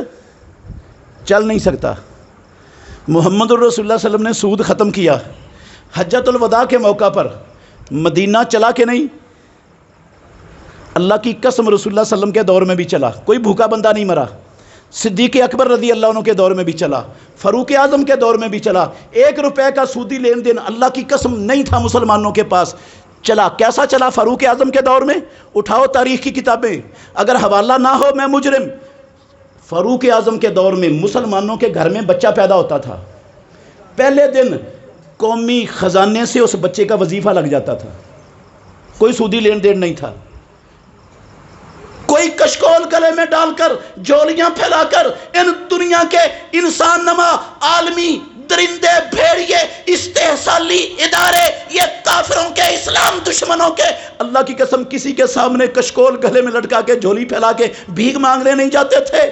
چل نہیں سکتا۔ محمد الرسول اللہ صلی اللہ علیہ وسلم نے سود ختم کیا، حجۃ الوداع کے موقع پر مدینہ چلا کہ نہیں؟ اللہ کی قسم رسول اللہ صلی اللہ علیہ وسلم کے دور میں بھی چلا، کوئی بھوکا بندہ نہیں مرا، صدیق اکبر رضی اللہ عنہ کے دور میں بھی چلا، فاروق اعظم کے دور میں بھی چلا، 1 روپے کا سودی لین دین اللہ کی قسم نہیں تھا مسلمانوں کے پاس، چلا۔ کیسا چلا فاروق اعظم کے دور میں؟ اٹھاؤ تاریخ کی کتابیں، اگر حوالہ نہ ہو میں مجرم۔ فاروق اعظم کے دور میں مسلمانوں کے گھر میں بچہ پیدا ہوتا تھا، پہلے دن قومی خزانے سے اس بچے کا وظیفہ لگ جاتا تھا، کوئی سودی لین دین نہیں تھا، کوئی کشکول گلے میں ڈال کر، جولیاں پھیلا کر ان دنیا کے انسان نما عالمی درندے بھیڑیے استحصالی ادارے، یہ کافروں کے اسلام دشمنوں کے، اللہ کی قسم کسی کے سامنے کشکول گلے میں لٹکا کے جھولی پھیلا کے بھیک مانگنے نہیں جاتے تھے۔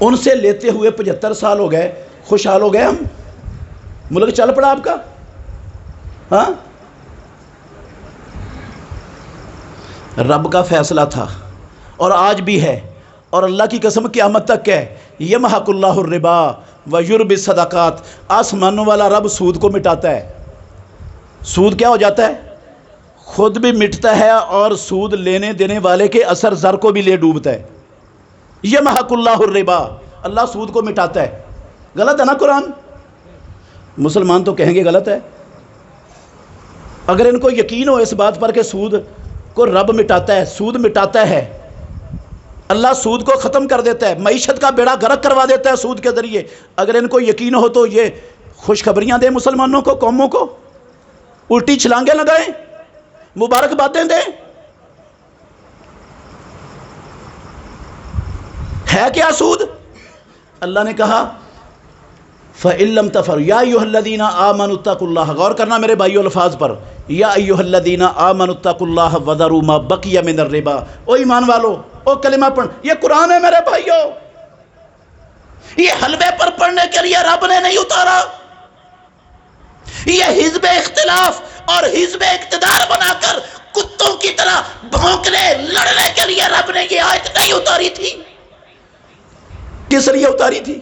ان سے لیتے ہوئے 75 سال ہو گئے، خوشحال ہو گئے ہم، ملک چل پڑا آپ کا؟ ہاں، رب کا فیصلہ تھا اور آج بھی ہے، اور اللہ کی قسم قیامت تک ہے، یمحق اللہ الربا ویربی الصدقات، آسمانوں والا رب سود کو مٹاتا ہے۔ سود کیا ہو جاتا ہے؟ خود بھی مٹتا ہے اور سود لینے دینے والے کے اثر زر کو بھی لے ڈوبتا ہے۔ یمحق اللہ الربا، اللہ سود کو مٹاتا ہے۔ غلط ہے نا قرآن؟ مسلمان تو کہیں گے غلط ہے، اگر ان کو یقین ہو اس بات پر کہ سود کو رب مٹاتا ہے، سود مٹاتا ہے، اللہ سود کو ختم کر دیتا ہے، معیشت کا بیڑا غرق کروا دیتا ہے سود کے ذریعے، اگر ان کو یقین ہو تو یہ خوشخبریاں دیں مسلمانوں کو، قوموں کو، الٹی چھلانگیں لگائیں، مبارکبادیں دیں۔ ہے کیا سود؟ اللہ نے کہا فَإِن لَّمْ تَفْعَلُوا يَا أَيُّهَا الَّذِينَ آمَنُوا اتَّقُوا اللَّهَ، غور کرنا میرے بھائیو الفاظ پر، یا ایھا الذین آمنوا اتقوا اللہ وذروا ما بقی من الربا، او ایمان والو، او کلمہ پڑھ، یہ قرآن ہے میرے بھائیو، یہ حلوے پر پڑھنے کے لیے رب نے نہیں اتارا، یہ حزب اختلاف اور حزب اقتدار بنا کر کتوں کی طرح بھونکنے لڑنے کے لیے رب نے یہ آیت نہیں اتاری تھی۔ کس لیے اتاری تھی؟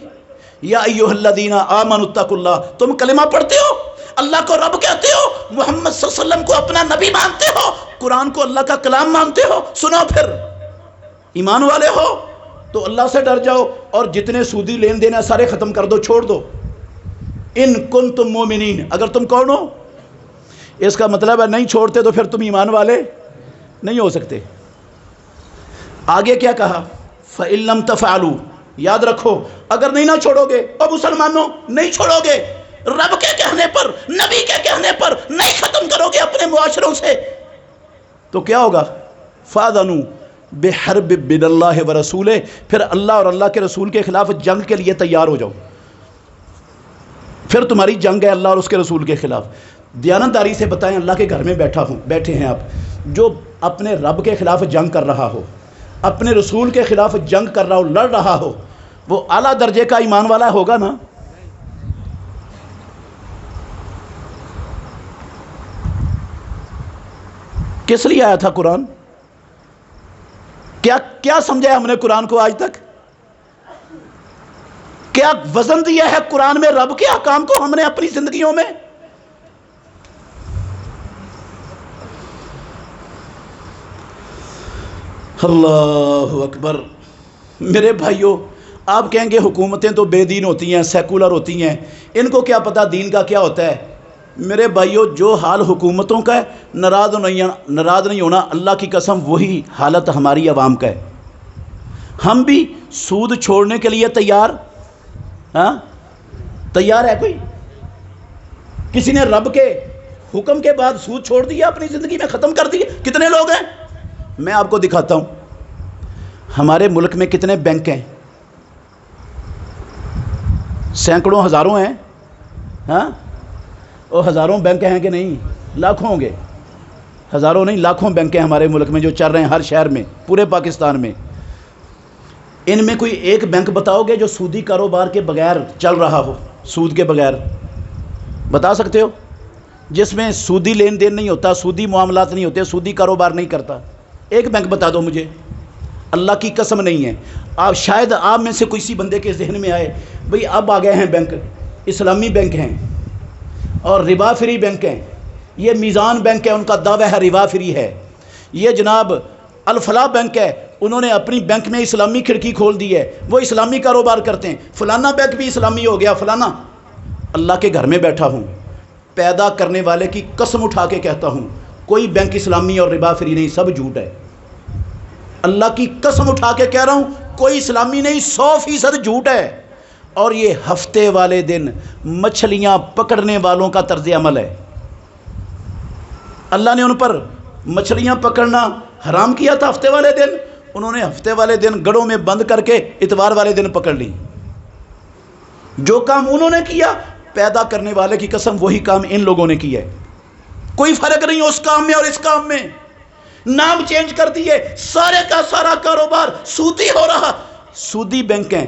یا ایھا الذین آمنوا اتقوا اللہ، تم کلمہ پڑھتے ہو، اللہ کو رب کہتے ہو، محمد صلی اللہ علیہ وسلم کو اپنا نبی مانتے ہو، قرآن کو اللہ کا کلام مانتے ہو، سنو پھر ایمان والے ہو تو اللہ سے ڈر جاؤ اور جتنے سودی لین دین ہے سارے ختم کر دو، چھوڑ دو۔ ان کنتم مومنین، اگر تم کون ہو؟ اس کا مطلب ہے نہیں چھوڑتے تو پھر تم ایمان والے نہیں ہو سکتے۔ آگے کیا کہا؟ فَإِن لَّمْ تَفْعَلُوا، یاد رکھو اگر نہیں نہ چھوڑو گے، اور مسلمانوں نہیں چھوڑو گے، رب کے کہنے پر، نبی کے کہنے پر نہیں ختم کرو گے اپنے معاشروں سے، تو کیا ہوگا؟ فَأَذَنُوا بِحَرْبٍ مِّنَ اللَّهِ وَرَسُولِهِ، پھر اللہ اور اللہ کے رسول کے خلاف جنگ کے لیے تیار ہو جاؤ، پھر تمہاری جنگ ہے اللہ اور اس کے رسول کے خلاف۔ دیانتداری سے بتائیں، اللہ کے گھر میں بیٹھے ہیں آپ، جو اپنے رب کے خلاف جنگ کر رہا ہو، اپنے رسول کے خلاف جنگ کر رہا ہو، لڑ رہا ہو، وہ اعلیٰ درجے کا ایمان والا ہوگا نا؟ کس لیے آیا تھا قرآن؟ کیا سمجھا ہم نے قرآن کو آج تک؟ کیا وزن دیا ہے قرآن میں رب کے احکام کو ہم نے اپنی زندگیوں میں؟ اللہ اکبر۔ میرے بھائیوں، آپ کہیں گے حکومتیں تو بے دین ہوتی ہیں، سیکولر ہوتی ہیں، ان کو کیا پتہ دین کا کیا ہوتا ہے؟ میرے بھائیوں، جو حال حکومتوں کا ہے، ناراض نہیں ہونا، اللہ کی قسم وہی حالت ہماری عوام کا ہے۔ ہم بھی سود چھوڑنے کے لیے تیار ہے؟ کوئی کسی نے رب کے حکم کے بعد سود چھوڑ دیا، اپنی زندگی میں ختم کر دیا؟ کتنے لوگ ہیں؟ میں آپ کو دکھاتا ہوں ہمارے ملک میں کتنے بینک ہیں، سینکڑوں ہزاروں ہیں، اور ہزاروں بینک ہیں کہ نہیں؟ لاکھوں ہوں گے، ہزاروں نہیں لاکھوں بینک ہیں ہمارے ملک میں جو چل رہے ہیں ہر شہر میں، پورے پاکستان میں۔ ان میں کوئی ایک بینک بتاؤ گے جو سودی کاروبار کے بغیر چل رہا ہو، سود کے بغیر؟ بتا سکتے ہو؟ جس میں سودی لین دین نہیں ہوتا، سودی معاملات نہیں ہوتے، سودی کاروبار نہیں کرتا، ایک بینک بتا دو مجھے۔ اللہ کی قسم نہیں ہے۔ آپ شاید آپ میں سے کسی بندے کے ذہن میں آئے بھئی اب آ گئے ہیں بینک، اسلامی بینک ہیں اور ربا فری بینک ہیں، یہ میزان بینک ہے، ان کا دعویٰ ہے ربا فری ہے، یہ جناب الفلاح بینک ہے، انہوں نے اپنی بینک میں اسلامی کھڑکی کھول دی ہے، وہ اسلامی کاروبار کرتے ہیں، فلانا بینک بھی اسلامی ہو گیا، فلانا۔ اللہ کے گھر میں بیٹھا ہوں، پیدا کرنے والے کی قسم اٹھا کے کہتا ہوں کوئی بینک اسلامی اور ربا فری نہیں، سب جھوٹ ہے۔ اللہ کی قسم اٹھا کے کہہ رہا ہوں کوئی اسلامی نہیں، 100% جھوٹ ہے۔ اور یہ ہفتے والے دن مچھلیاں پکڑنے والوں کا طرز عمل ہے۔ اللہ نے ان پر مچھلیاں پکڑنا حرام کیا تھا ہفتے والے دن، انہوں نے ہفتے والے دن گڑوں میں بند کر کے اتوار والے دن پکڑ لی۔ جو کام انہوں نے کیا، پیدا کرنے والے کی قسم وہی کام ان لوگوں نے کیا ہے، کوئی فرق نہیں اس کام میں اور اس کام میں۔ نام چینج کر دیے، سارے کا سارا کاروبار سودی ہو رہا۔ سودی بینک ہیں،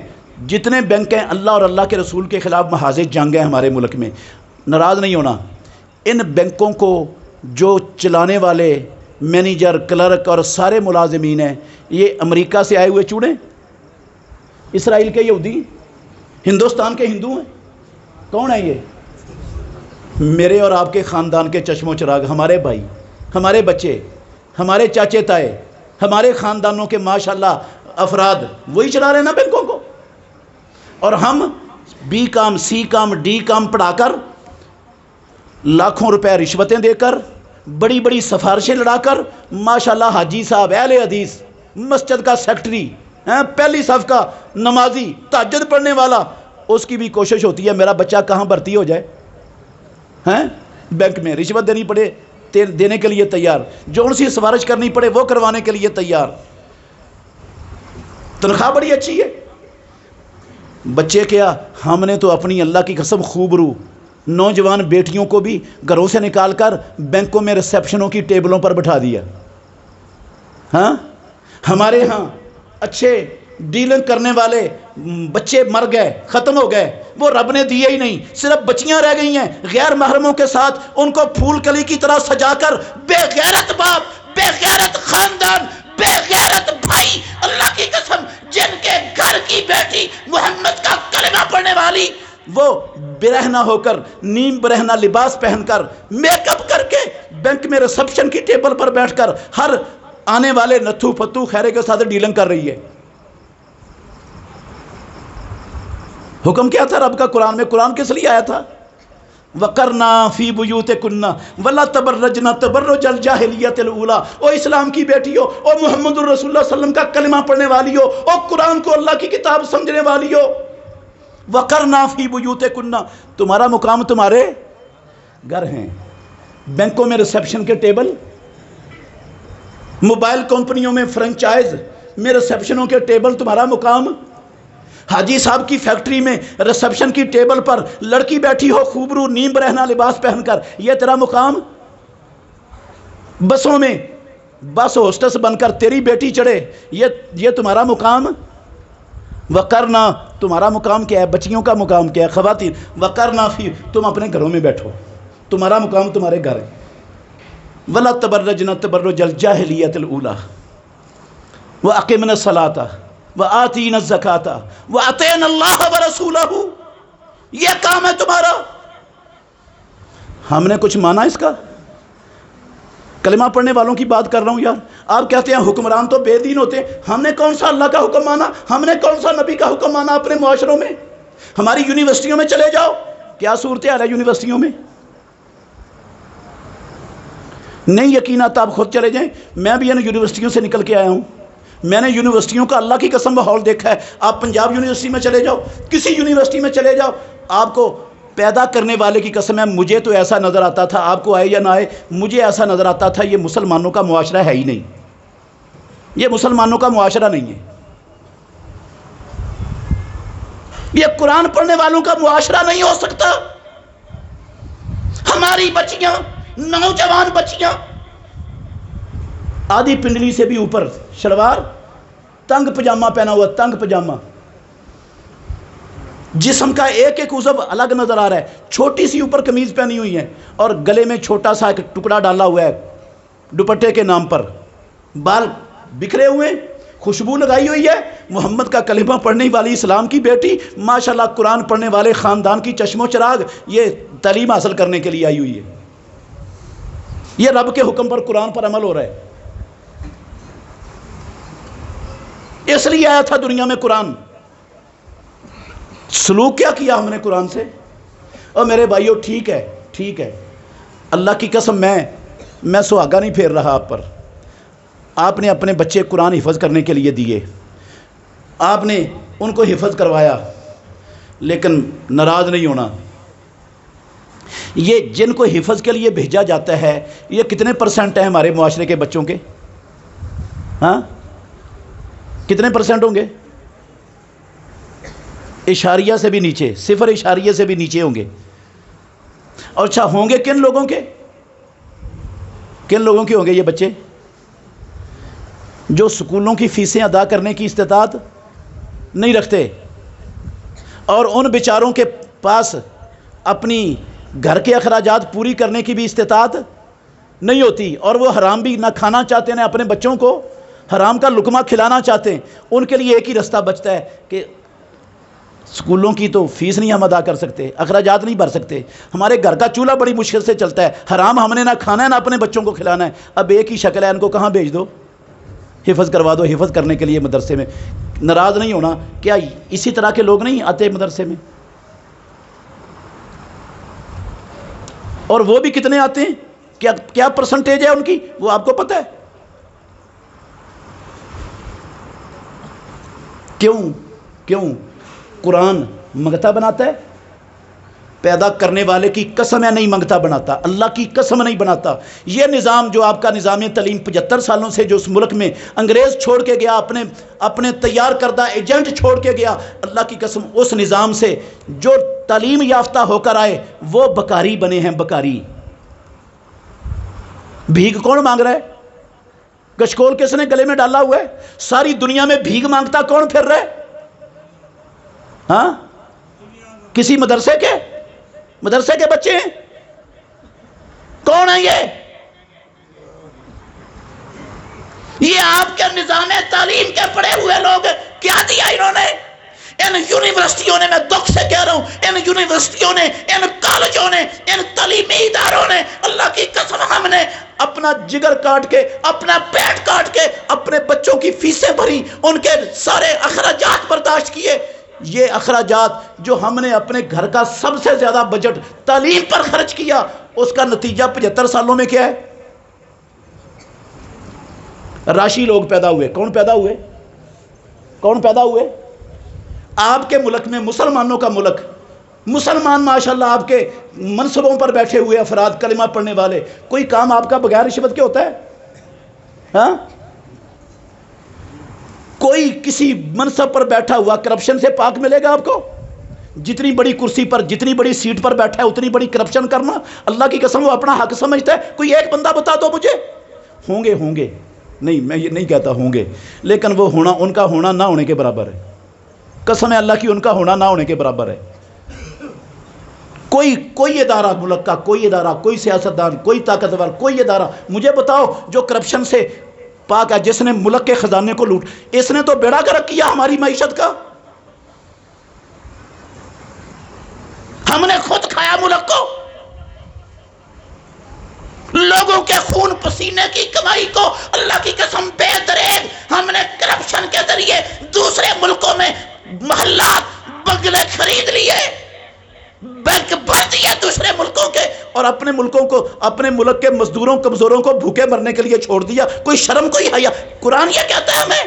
جتنے بینک ہیں، اللہ اور اللہ کے رسول کے خلاف محاذ جنگ ہیں ہمارے ملک میں۔ ناراض نہیں ہونا، ان بینکوں کو جو چلانے والے مینیجر، کلرک اور سارے ملازمین ہیں، یہ امریکہ سے آئے ہوئے چوڑے، اسرائیل کے یہودی، ہندوستان کے ہندو ہیں۔ کون ہے یہ؟ میرے اور آپ کے خاندان کے چشم و چراغ، ہمارے بھائی، ہمارے بچے، ہمارے چاچے تائے، ہمارے خاندانوں کے ماشاءاللہ افراد وہی چلا رہے ہیں نا بینکوں کو۔ اور ہم be com, C com, D کام پڑھا کر، لاکھوں روپے رشوتیں دے کر، بڑی بڑی سفارشیں لڑا کر ماشاءاللہ حاجی صاحب اہل حدیث، مسجد کا سیکٹری، پہلی صف کا نمازی، تہجد پڑھنے والا، اس کی بھی کوشش ہوتی ہے میرا بچہ کہاں بھرتی ہو جائے، بینک میں رشوت دینی پڑے دینے کے لیے تیار، جو سی سفارش کرنی پڑے وہ کروانے کے لیے تیار، تنخواہ بڑی اچھی ہے۔ بچے کیا، ہم نے تو اپنی اللہ کی قسم خوب رو نوجوان بیٹیوں کو بھی گھروں سے نکال کر بینکوں میں ریسیپشنوں کی ٹیبلوں پر بٹھا دیا۔ ہمارے ہاں اچھے ڈیلنگ کرنے والے بچے مر گئے، ختم ہو گئے، وہ رب نے دیے ہی نہیں، صرف بچیاں رہ گئی ہیں غیر محرموں کے ساتھ، ان کو پھول کلی کی طرح سجا کر بے غیرت باپ، بے غیرت خاندان، بے غیرت بھائی، اللہ کی قسم جن کے گھر کی بیٹی محمد کا کلمہ پڑھنے والی، وہ برہنہ ہو کر نیم برہنہ لباس پہن کر میک اپ کر کے بینک میں ریسپشن کی ٹیبل پر بیٹھ کر ہر آنے والے نتھو پتو خیرے کے ساتھ ڈیلنگ کر رہی ہے۔ حکم کیا تھا رب کا قرآن میں؟ قرآن کس لیے آیا تھا؟ وَقَرْنَا فِي بُيُوتِكُنَّ وَلَا تَبَرَّجْنَا تَبَرُّجَ الْجَاهِلِيَّةِ الْأُولَىٰ۔ او اسلام کی بیٹی ہو، او محمد الرسول اللہ صلی اللہ علیہ وسلم کا کلمہ پڑھنے والی ہو، او قرآن کو اللہ کی کتاب سمجھنے والی ہو، وَقَرْنَا فِي بُيُوتِكُنَّ، تمہارا مقام تمہارے گھر ہیں، بینکوں میں ریسیپشن کے ٹیبل، موبائل کمپنیوں میں فرنچائز میں ریسیپشنوں کے ٹیبل تمہارا مقام، حاجی صاحب کی فیکٹری میں ریسیپشن کی ٹیبل پر لڑکی بیٹھی ہو خوبرو نیم برہنہ لباس پہن کر، یہ تیرا مقام، بسوں میں بس ہوسٹس بن کر تیری بیٹی چڑھے، یہ تمہارا مقام۔ وقرنا، تمہارا مقام کیا ہے؟ بچیوں کا مقام کیا ہے؟ خواتین، وقرنا فی، تم اپنے گھروں میں بیٹھو، تمہارا مقام تمہارے گھر ہے۔ ولا تبرجنا تبرج الجاہلیۃ الاولی واقمنا الصلاۃ وآتینا الزکاۃ واطعنا اللہ ورسولہ، یہ کام ہے تمہارا۔ ہم نے کچھ مانا اس کا؟ کلمہ پڑھنے والوں کی بات کر رہا ہوں یار، آپ کہتے ہیں حکمران تو بے دین ہوتے ہیں، ہم نے کون سا اللہ کا حکم مانا؟ ہم نے کون سا نبی کا حکم مانا اپنے معاشروں میں؟ ہماری یونیورسٹیوں میں چلے جاؤ، کیا صورتحال ہے یونیورسٹیوں میں؟ نہیں یقین آتا آپ خود چلے جائیں، میں بھی یونیورسٹیوں سے نکل کے آیا ہوں، میں نے یونیورسٹیوں کا اللہ کی قسم ماحول دیکھا ہے۔ آپ پنجاب یونیورسٹی میں چلے جاؤ، کسی یونیورسٹی میں چلے جاؤ، آپ کو پیدا کرنے والے کی قسم ہے، مجھے تو ایسا نظر آتا تھا، آپ کو آئے یا نہ آئے، مجھے ایسا نظر آتا تھا یہ مسلمانوں کا معاشرہ ہے ہی نہیں، یہ مسلمانوں کا معاشرہ نہیں ہے، یہ قرآن پڑھنے والوں کا معاشرہ نہیں ہو سکتا۔ ہماری بچیاں، نوجوان بچیاں، آدھی پنڈلی سے بھی اوپر شلوار، تنگ پجامہ پہنا ہوا، تنگ پجامہ، جسم کا ایک ایک عضو الگ نظر آ رہا ہے، چھوٹی سی اوپر قمیض پہنی ہوئی ہے اور گلے میں چھوٹا سا ایک ٹکڑا ڈالا ہوا ہے دوپٹے کے نام پر، بال بکھرے ہوئے، خوشبو لگائی ہوئی ہے، محمد کا کلمہ پڑھنے والی اسلام کی بیٹی، ماشاءاللہ قرآن پڑھنے والے خاندان کی چشم و چراغ، یہ تعلیم حاصل کرنے کے لیے آئی ہوئی ہے، یہ رب کے حکم پر قرآن پر عمل ہو رہا ہے، اس لیے آیا تھا دنیا میں قرآن۔ سلوک کیا کیا ہم نے قرآن سے؟ اور میرے بھائیو ٹھیک ہے، ٹھیک ہے، اللہ کی قسم میں سہاگا نہیں پھیر رہا آپ پر، آپ نے اپنے بچے قرآن حفظ کرنے کے لیے دیے، آپ نے ان کو حفظ کروایا، لیکن ناراض نہیں ہونا، یہ جن کو حفظ کے لیے بھیجا جاتا ہے یہ کتنے پرسنٹ ہیں ہمارے معاشرے کے بچوں کے؟ ہاں کتنے پرسنٹ ہوں گے؟ اشاریہ سے بھی نیچے، صفر اشاریہ سے بھی نیچے ہوں گے۔ اور اچھا ہوں گے کن لوگوں کے؟ کن لوگوں کے ہوں گے یہ بچے؟ جو سکولوں کی فیسیں ادا کرنے کی استطاعت نہیں رکھتے اور ان بیچاروں کے پاس اپنی گھر کے اخراجات پوری کرنے کی بھی استطاعت نہیں ہوتی، اور وہ حرام بھی نہ کھانا چاہتے ہیں، اپنے بچوں کو حرام کا لقمہ کھلانا چاہتے ہیں، ان کے لیے ایک ہی رستہ بچتا ہے کہ سکولوں کی تو فیس نہیں ہم ادا کر سکتے، اخراجات نہیں بھر سکتے، ہمارے گھر کا چولہا بڑی مشکل سے چلتا ہے، حرام ہم نے نہ کھانا ہے نہ اپنے بچوں کو کھلانا ہے، اب ایک ہی شکل ہے، ان کو کہاں بھیج دو؟ حفظ کروا دو، حفظ کرنے کے لیے مدرسے میں۔ ناراض نہیں ہونا، کیا اسی طرح کے لوگ نہیں آتے مدرسے میں؟ اور وہ بھی کتنے آتے ہیں؟ کیا پرسنٹیج ہے ان کی، وہ آپ کو پتہ ہے؟ کیوں قرآن منگتا بناتا ہے؟ پیدا کرنے والے کی قسم ہے نہیں منگتا بناتا، اللہ کی قسم نہیں بناتا۔ یہ نظام جو آپ کا نظام تعلیم 75 سالوں سے جو اس ملک میں انگریز چھوڑ کے گیا، اپنے تیار کردہ ایجنٹ چھوڑ کے گیا، اللہ کی قسم اس نظام سے جو تعلیم یافتہ ہو کر آئے وہ بکاری بنے ہیں، بکاری۔ بھیک کون مانگ رہا ہے؟ کشکول کس نے گلے میں ڈالا ہوا ہے؟ ساری دنیا میں بھیک مانگتا کون پھر رہا ہے؟ ہاں، کسی مدرسے کے بچے ہیں؟ کون ہیں یہ آپ کے نظام تعلیم کے پڑے ہوئے لوگ؟ کیا دیا انہوں نے؟ ان یونیورسٹیوں نے، میں دکھ سے کہہ رہا ہوں، ان یونیورسٹیوں نے، ان کالجوں نے، ان تعلیمی اداروں نے، اللہ کی قسم ہم نے اپنا جگر کاٹ کے، اپنا پیٹ کاٹ کے اپنے بچوں کی فیسیں بھری، ان کے سارے اخراجات برداشت کیے۔ یہ اخراجات جو ہم نے اپنے گھر کا سب سے زیادہ بجٹ تعلیم پر خرچ کیا، اس کا نتیجہ 75 سالوں میں کیا ہے؟ راشی لوگ پیدا ہوئے۔ کون پیدا ہوئے؟ آپ کے ملک میں، مسلمانوں کا ملک، مسلمان ماشاءاللہ آپ کے منصبوں پر بیٹھے ہوئے افراد، کلمہ پڑھنے والے، کوئی کام آپ کا بغیر رشوت کے ہوتا ہے؟ ہاں، کوئی کسی منصب پر بیٹھا ہوا کرپشن سے پاک ملے گا آپ کو؟ جتنی بڑی کرسی پر، جتنی بڑی سیٹ پر بیٹھا ہے اتنی بڑی کرپشن کرنا، اللہ کی قسم وہ اپنا حق سمجھتا ہے؟ کوئی ایک بندہ بتا دو مجھے۔ ہوں گے نہیں، میں یہ نہیں کہتا ہوں گے، لیکن وہ ہونا، ان کا ہونا نہ ہونے کے برابر ہے۔ قسم ہے اللہ کی، ان کا ہونا نہ ہونے کے برابر ہے۔ کوئی ادارہ ملک کا، کوئی ادارہ، کوئی سیاستدان، کوئی طاقتور، کوئی ادارہ مجھے بتاؤ جو کرپشن سے پاک ہے، جس نے ملک کے خزانے کو لوٹ، اس نے تو بیڑا گرک کیا ہماری معیشت کا۔ ہم نے خود کھایا ملک کو، لوگوں کے خون پسینے کی کمائی کو اللہ کی قسم بے دریغ ہم نے کرپشن کے ذریعے دوسرے ملکوں میں محلات، بنگلے خرید لیے، بینک بھر دیے دوسرے ملکوں کے، اور اپنے ملکوں کو، اپنے ملک کے مزدوروں کمزوروں کو بھوکے مرنے کے لیے چھوڑ دیا۔ کوئی شرم، کوئی حیا؟ قرآن یہ کہتا ہے ہمیں؟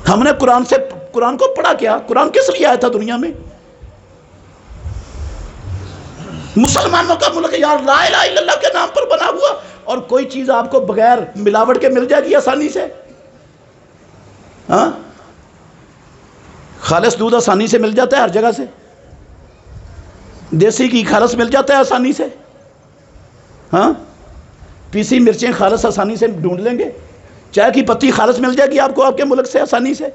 ہم نے قرآن کو پڑھا کیا؟ قرآن کس لیے آیا تھا دنیا میں؟ مسلمانوں کا ملک یار، لا الہ الا اللہ کے نام پر بنا ہوا، اور کوئی چیز آپ کو بغیر ملاوٹ کے مل جائے گی آسانی سے؟ ہاں، خالص دودھ آسانی سے مل جاتا ہے ہر جگہ سے، دیسی گھی خالص مل جاتا ہے آسانی سے، ہاں، پیسی مرچیں خالص آسانی سے ڈھونڈ لیں گے، چائے کی پتی خالص مل جائے گی آپ کو آپ کے ملک سے آسانی سے۔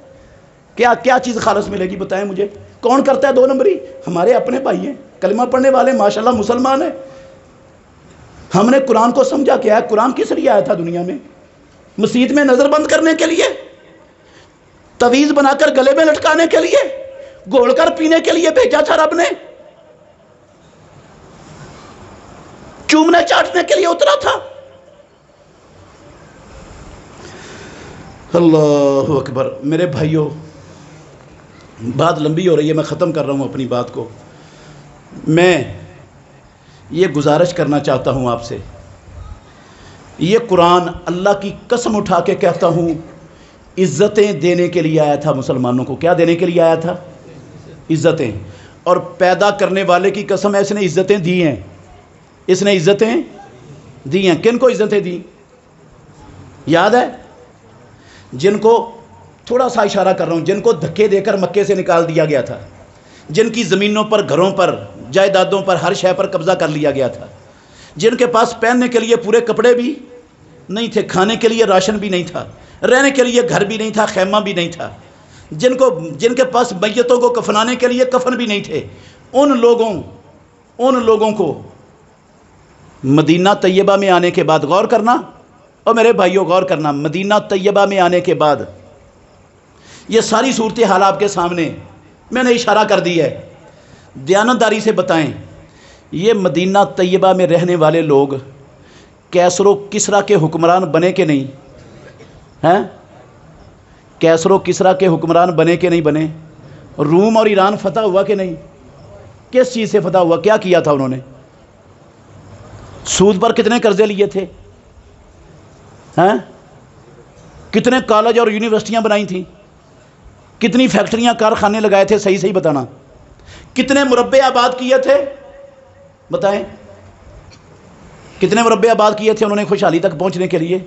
کیا چیز خالص ملے گی بتائیں مجھے؟ کون کرتا ہے 2 نمبری؟ ہمارے اپنے بھائی ہیں، کلمہ پڑھنے والے، ماشاءاللہ مسلمان ہیں۔ ہم نے قرآن کو سمجھا کیا ہے؟ قرآن کس لیے آیا تھا دنیا میں؟ مسجد میں نظر بند کرنے کے لیے، تویز بنا کر گلے میں لٹکانے کے لیے، گھول کر پینے کے لیے بھیجا تھا رب نے، چومنے چاٹنے کے لیے اترا تھا؟ اللہ اکبر۔ میرے بھائیوں، بات لمبی ہو رہی ہے، میں ختم کر رہا ہوں اپنی بات کو۔ میں یہ گزارش کرنا چاہتا ہوں آپ سے، یہ قرآن اللہ کی قسم اٹھا کے کہتا ہوں عزتیں دینے کے لیے آیا تھا مسلمانوں کو۔ کیا دینے کے لیے آیا تھا؟ عزتیں۔ اور پیدا کرنے والے کی قسم ہے، اس نے عزتیں دی ہیں، اس نے عزتیں دی ہیں۔ کن کو عزتیں دی؟ یاد ہے؟ جن کو، تھوڑا سا اشارہ کر رہا ہوں، جن کو دھکے دے کر مکے سے نکال دیا گیا تھا، جن کی زمینوں پر، گھروں پر، جائیدادوں پر، ہر شے پر قبضہ کر لیا گیا تھا، جن کے پاس پہننے کے لیے پورے کپڑے بھی نہیں تھے، کھانے کے لیے راشن بھی نہیں تھا، رہنے کے لیے گھر بھی نہیں تھا، خیمہ بھی نہیں تھا، جن کے پاس میتوں کو کفنانے کے لیے کفن بھی نہیں تھے، ان لوگوں کو مدینہ طیبہ میں آنے کے بعد، غور کرنا اور میرے بھائیوں غور کرنا، مدینہ طیبہ میں آنے کے بعد یہ ساری صورتحال آپ کے سامنے میں نے اشارہ کر دی ہے، دیانتداری سے بتائیں، یہ مدینہ طیبہ میں رہنے والے لوگ کیسر و کسریٰ کے حکمران بنے کہ نہیں ہیں؟ کیسر و کسریٰ کے حکمران بنے کہ نہیں بنے؟ روم اور ایران فتح ہوا کہ نہیں؟ کس چیز سے فتح ہوا؟ کیا کیا تھا انہوں نے؟ سود پر کتنے قرضے لیے تھے؟ ہیں؟ کتنے کالج اور یونیورسٹیاں بنائی تھیں؟ کتنی فیکٹریاں کارخانے لگائے تھے؟ صحیح صحیح بتانا. کتنے مربع آباد کیے تھے؟ بتائیں کتنے مربع آباد کیے تھے انہوں نے خوشحالی تک پہنچنے کے لیے؟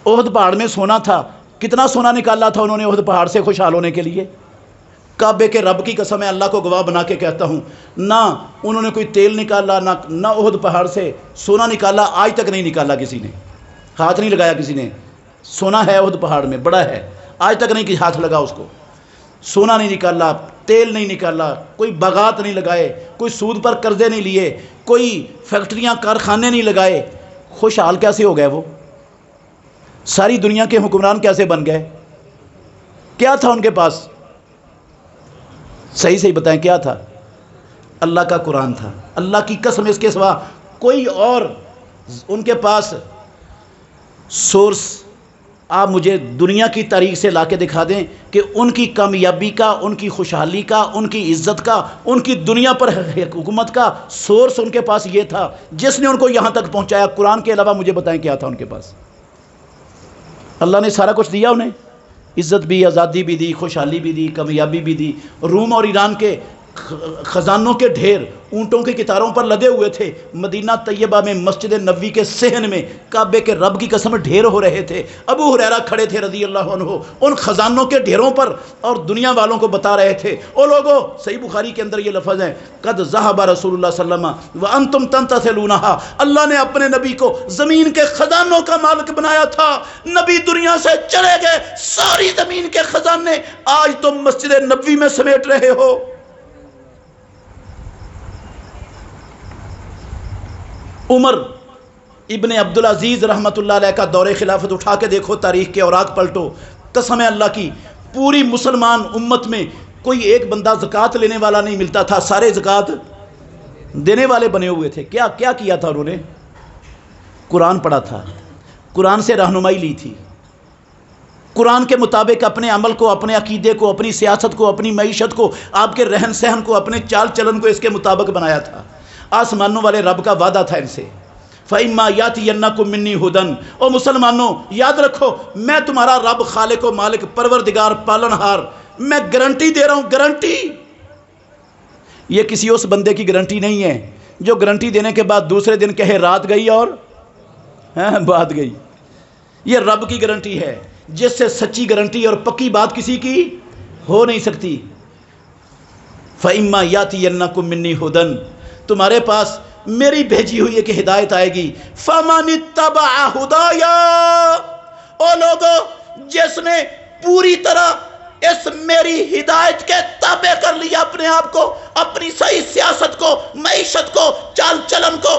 احد پہاڑ میں سونا تھا، کتنا سونا نکالا تھا انہوں نے احد پہاڑ سے خوشحال ہونے کے لیے؟ کعبے کے رب کی قسم ہے، اللہ کو گواہ بنا کے کہتا ہوں، نہ انہوں نے کوئی تیل نکالا، نہ احد پہاڑ سے سونا نکالا، آج تک نہیں نکالا کسی نے، ہاتھ نہیں لگایا کسی نے. سونا ہے احد پہاڑ میں، بڑا ہے، آج تک نہیں ہاتھ لگا اس کو. سونا نہیں نکالا، تیل نہیں نکالا، کوئی باغات نہیں لگائے، کوئی سود پر قرضے نہیں لیے، کوئی فیکٹریاں کارخانے نہیں لگائے. خوشحال کیسے ہو گئے وہ؟ ساری دنیا کے حکمران کیسے بن گئے؟ کیا تھا ان کے پاس؟ صحیح صحیح بتائیں کیا تھا؟ اللہ کا قرآن تھا. اللہ کی قسم اس کے سوا کوئی اور ان کے پاس سورس آپ مجھے دنیا کی تاریخ سے لا کے دکھا دیں کہ ان کی کامیابی کا، ان کی خوشحالی کا، ان کی عزت کا، ان کی دنیا پر حکومت کا سورس ان کے پاس یہ تھا جس نے ان کو یہاں تک پہنچایا. قرآن کے علاوہ مجھے بتائیں کیا تھا ان کے پاس؟ اللہ نے سارا کچھ دیا انہیں، عزت بھی، آزادی بھی دی، خوشحالی بھی دی، کامیابی بھی دی. روم اور ایران کے خزانوں کے ڈھیر اونٹوں کے قطاروں پر لدے ہوئے تھے. مدینہ طیبہ میں مسجد نبوی کے صحن میں کعبے کے رب کی قسم ڈھیر ہو رہے تھے. ابو ہریرہ کھڑے تھے رضی اللہ عنہ ان خزانوں کے ڈھیروں پر اور دنیا والوں کو بتا رہے تھے، او لوگو، صحیح بخاری کے اندر یہ لفظ ہے، قد ذہب رسول اللہ صلی اللہ علیہ وسلم وانتم تنتظرونھا. اللہ نے اپنے نبی کو زمین کے خزانوں کا مالک بنایا تھا. نبی دنیا سے چلے گئے، ساری زمین کے خزانے آج تم مسجد نبوی میں سمیٹ رہے ہو. عمر ابن عبدالعزیز رحمۃ اللہ علیہ کا دور خلافت اٹھا کے دیکھو، تاریخ کے اوراق پلٹو، قسم اللہ کی پوری مسلمان امت میں کوئی ایک بندہ زکوٰۃ لینے والا نہیں ملتا تھا، سارے زکوٰۃ دینے والے بنے ہوئے تھے. کیا کیا کیا تھا انہوں نے؟ قرآن پڑھا تھا، قرآن سے رہنمائی لی تھی، قرآن کے مطابق اپنے عمل کو، اپنے عقیدے کو، اپنی سیاست کو، اپنی معیشت کو، آپ کے رہن سہن کو، اپنے چال چلن کو اس کے مطابق بنایا تھا. آسمانوں والے رب کا وعدہ تھا ان سے، فَإِمَّا يَأْتِيَنَّكُم مِّنِّي هُدًى. او مسلمانوں یاد رکھو، میں تمہارا رب، خالق و مالک، پروردگار، پالنہار، میں گارنٹی دے رہا ہوں. گارنٹی یہ کسی اس بندے کی گارنٹی نہیں ہے جو گارنٹی دینے کے بعد دوسرے دن کہے رات گئی اور بات گئی. یہ رب کی گارنٹی ہے جس سے سچی گارنٹی اور پکی بات کسی کی ہو نہیں سکتی. فَإِمَّا يَأْتِيَنَّكُم مِّنِّي هُدًى، تمہارے پاس میری بھیجی ہوئی ایک ہدایت آئے گی. فَمَنِ اتَّبَعَ هُدَايَا، او لوگو جس نے پوری طرح اس میری ہدایت کے تابع کر لیا اپنے آپ کو، اپنی صحیح سیاست کو، معیشت کو، چال چلن کو،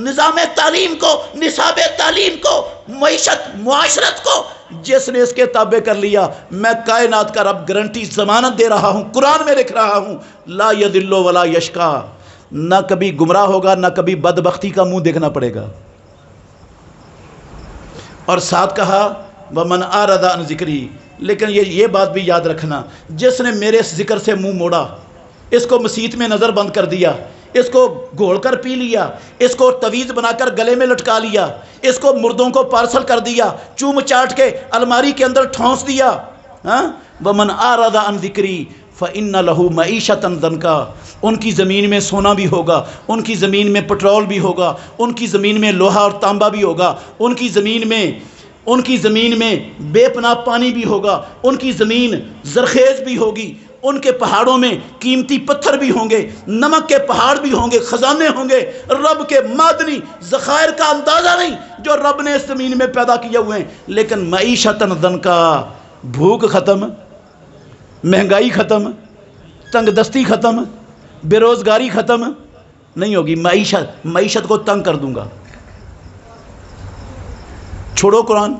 نظام تعلیم کو، نصاب تعلیم کو، معیشت معاشرت کو، جس نے اس کے تابع کر لیا، میں کائنات کا رب گارنٹی ضمانت دے رہا ہوں، قرآن میں لکھ رہا ہوں، لا یضل ولا یشقی، نہ کبھی گمراہ ہوگا، نہ کبھی بدبختی کا منہ دیکھنا پڑے گا. اور ساتھ کہا وَمَنْ أَعْرَضَ عَنْ ذِكْرِي، لیکن یہ بات بھی یاد رکھنا، جس نے میرے اس ذکر سے منہ موڑا، اس کو مسیت میں نظر بند کر دیا، اس کو گھول کر پی لیا، اس کو تویز بنا کر گلے میں لٹکا لیا، اس کو مردوں کو پارسل کر دیا، چوم چاٹ کے الماری کے اندر ٹھونس دیا. وَمَنْ أَعْرَضَ عَنْ ذِكْرِي فَإِنَّ لَهُ مَعِيشَةً ضَنْكًا، ان کی زمین میں سونا بھی ہوگا، ان کی زمین میں پٹرول بھی ہوگا، ان کی زمین میں لوہا اور تانبا بھی ہوگا، ان کی زمین میں بے پناہ پانی بھی ہوگا، ان کی زمین زرخیز بھی ہوگی، ان کے پہاڑوں میں قیمتی پتھر بھی ہوں گے، نمک کے پہاڑ بھی ہوں گے، خزانے ہوں گے، رب کے معدنی ذخائر کا اندازہ نہیں جو رب نے اس زمین میں پیدا کیے ہوئے ہیں. لیکن معیشتاً ضنکا، بھوک ختم، مہنگائی ختم، تنگ دستی ختم، بے روزگاری ختم نہیں ہوگی. معیشت کو تنگ کر دوں گا. چھوڑو قرآن،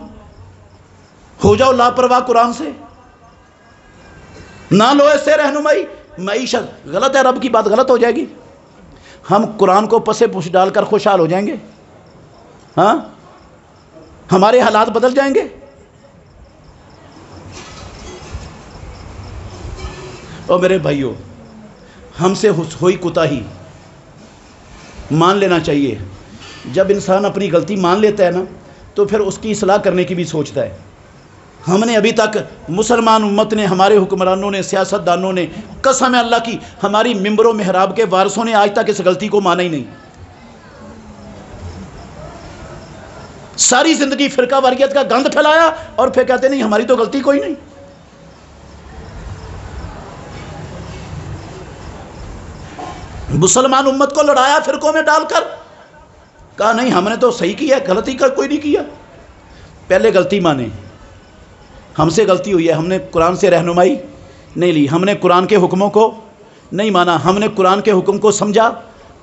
ہو جاؤ لاپرواہ قرآن سے، نہ لو اس سے رہنمائی. معیشت غلط ہے، رب کی بات غلط ہو جائے گی. ہم قرآن کو پسے پوچھ ڈال کر خوشحال ہو جائیں گے؟ ہاں، ہمارے حالات بدل جائیں گے. اور میرے بھائیوں، ہم سے ہوئی کوتاہی مان لینا چاہیے. جب انسان اپنی غلطی مان لیتا ہے نا تو پھر اس کی اصلاح کرنے کی بھی سوچتا ہے۔ ہم نے ابھی تک مسلمان امت نے، ہمارے حکمرانوں نے، سیاست دانوں نے، قسم ہے اللہ کی، ہماری ممبر و محراب کے وارثوں نے آج تک اس غلطی کو مانا ہی نہیں۔ ساری زندگی فرقہ واریت کا گند پھیلایا اور پھر کہتے نہیں ہماری تو غلطی کوئی نہیں۔ مسلمان امت کو لڑایا فرقوں میں ڈال کر، کہا نہیں ہم نے تو صحیح کیا، غلطی کا کوئی نہیں کیا۔ پہلے غلطی مانے، ہم سے غلطی ہوئی ہے، ہم نے قرآن سے رہنمائی نہیں لی، ہم نے قرآن کے حکموں کو نہیں مانا، ہم نے قرآن کے حکم کو سمجھا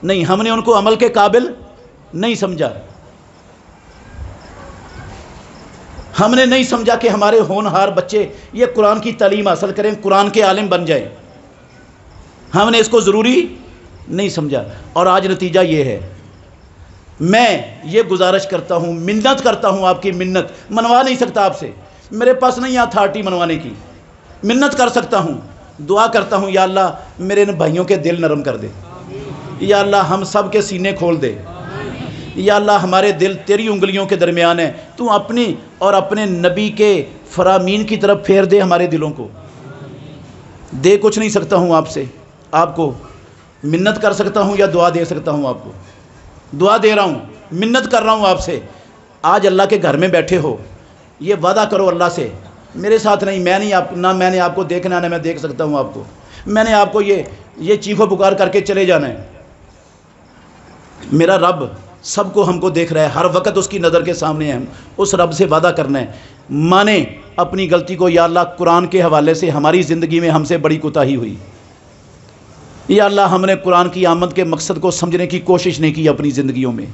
نہیں، ہم نے ان کو عمل کے قابل نہیں سمجھا، ہم نے نہیں سمجھا کہ ہمارے ہونہار بچے یہ قرآن کی تعلیم حاصل کریں، قرآن کے عالم بن جائیں، ہم نے اس کو ضروری نہیں سمجھا۔ اور آج نتیجہ یہ ہے، میں یہ گزارش کرتا ہوں، منت کرتا ہوں، آپ کی منت منوا نہیں سکتا آپ سے، میرے پاس نہیں اتھارٹی منوانے کی، منت کر سکتا ہوں، دعا کرتا ہوں یا اللہ میرے ان بھائیوں کے دل نرم کر دے، یا اللہ ہم سب کے سینے کھول دے، یا اللہ ہمارے دل تیری انگلیوں کے درمیان ہیں، تو اپنی اور اپنے نبی کے فرامین کی طرف پھیر دے ہمارے دلوں کو۔ دے کچھ نہیں سکتا ہوں آپ سے، آپ کو منت کر سکتا ہوں یا دعا دے سکتا ہوں، آپ کو دعا دے رہا ہوں، منت کر رہا ہوں آپ سے۔ آج اللہ کے گھر میں بیٹھے ہو، یہ وعدہ کرو اللہ سے، میرے ساتھ نہیں، میں نے آپ کو دیکھنا، نہ میں دیکھ سکتا ہوں آپ کو، میں نے آپ کو یہ چیخو پکار کر کے چلے جانا ہے۔ میرا رب سب کو ہم کو دیکھ رہا ہے، ہر وقت اس کی نظر کے سامنے ہے، ہم اس رب سے وعدہ کرنا ہے، مانے اپنی غلطی کو، یا اللہ قرآن کے حوالے سے ہماری زندگی میں ہم سے بڑی کوتاہی ہوئی، یا اللہ ہم نے قرآن کی آمد کے مقصد کو سمجھنے کی کوشش نہیں کی اپنی زندگیوں میں۔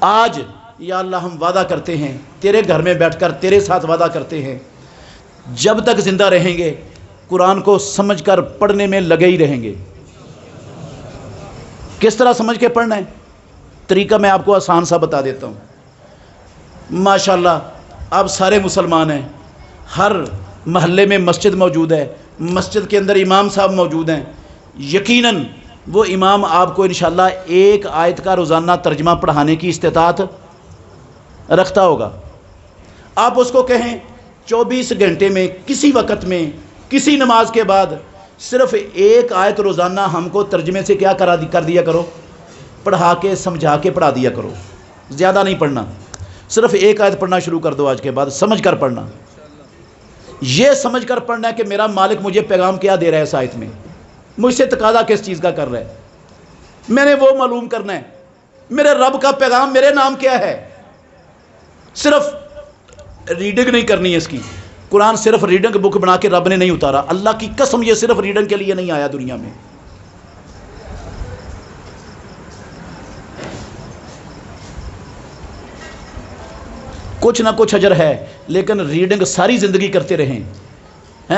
آج یا اللہ ہم وعدہ کرتے ہیں، تیرے گھر میں بیٹھ کر تیرے ساتھ وعدہ کرتے ہیں، جب تک زندہ رہیں گے قرآن کو سمجھ کر پڑھنے میں لگے ہی رہیں گے۔ کس طرح سمجھ کے پڑھنا ہے؟ طریقہ میں آپ کو آسان سا بتا دیتا ہوں۔ ماشاءاللہ اب سارے مسلمان ہیں، ہر محلے میں مسجد موجود ہے، مسجد کے اندر امام صاحب موجود ہیں، یقیناً وہ امام آپ کو انشاءاللہ ایک آیت کا روزانہ ترجمہ پڑھانے کی استطاعت رکھتا ہوگا۔ آپ اس کو کہیں 24 گھنٹے میں کسی وقت میں کسی نماز کے بعد صرف ایک آیت روزانہ ہم کو ترجمے سے کیا کر دیا کرو، پڑھا کے سمجھا کے پڑھا دیا کرو، زیادہ نہیں پڑھنا، صرف ایک آیت پڑھنا شروع کر دو آج کے بعد، سمجھ کر پڑھنا، یہ سمجھ کر پڑھنا ہے کہ میرا مالک مجھے پیغام کیا دے رہا ہے اس آیت میں، مجھ سے تقاضا کس چیز کا کر رہا ہے، میں نے وہ معلوم کرنا ہے، میرے رب کا پیغام میرے نام کیا ہے۔ صرف ریڈنگ نہیں کرنی ہے اس کی، قرآن صرف ریڈنگ بک بنا کے رب نے نہیں اتارا، اللہ کی قسم یہ صرف ریڈنگ کے لیے نہیں آیا دنیا میں۔ کچھ نہ کچھ اجر ہے، لیکن ریڈنگ ساری زندگی کرتے رہیں،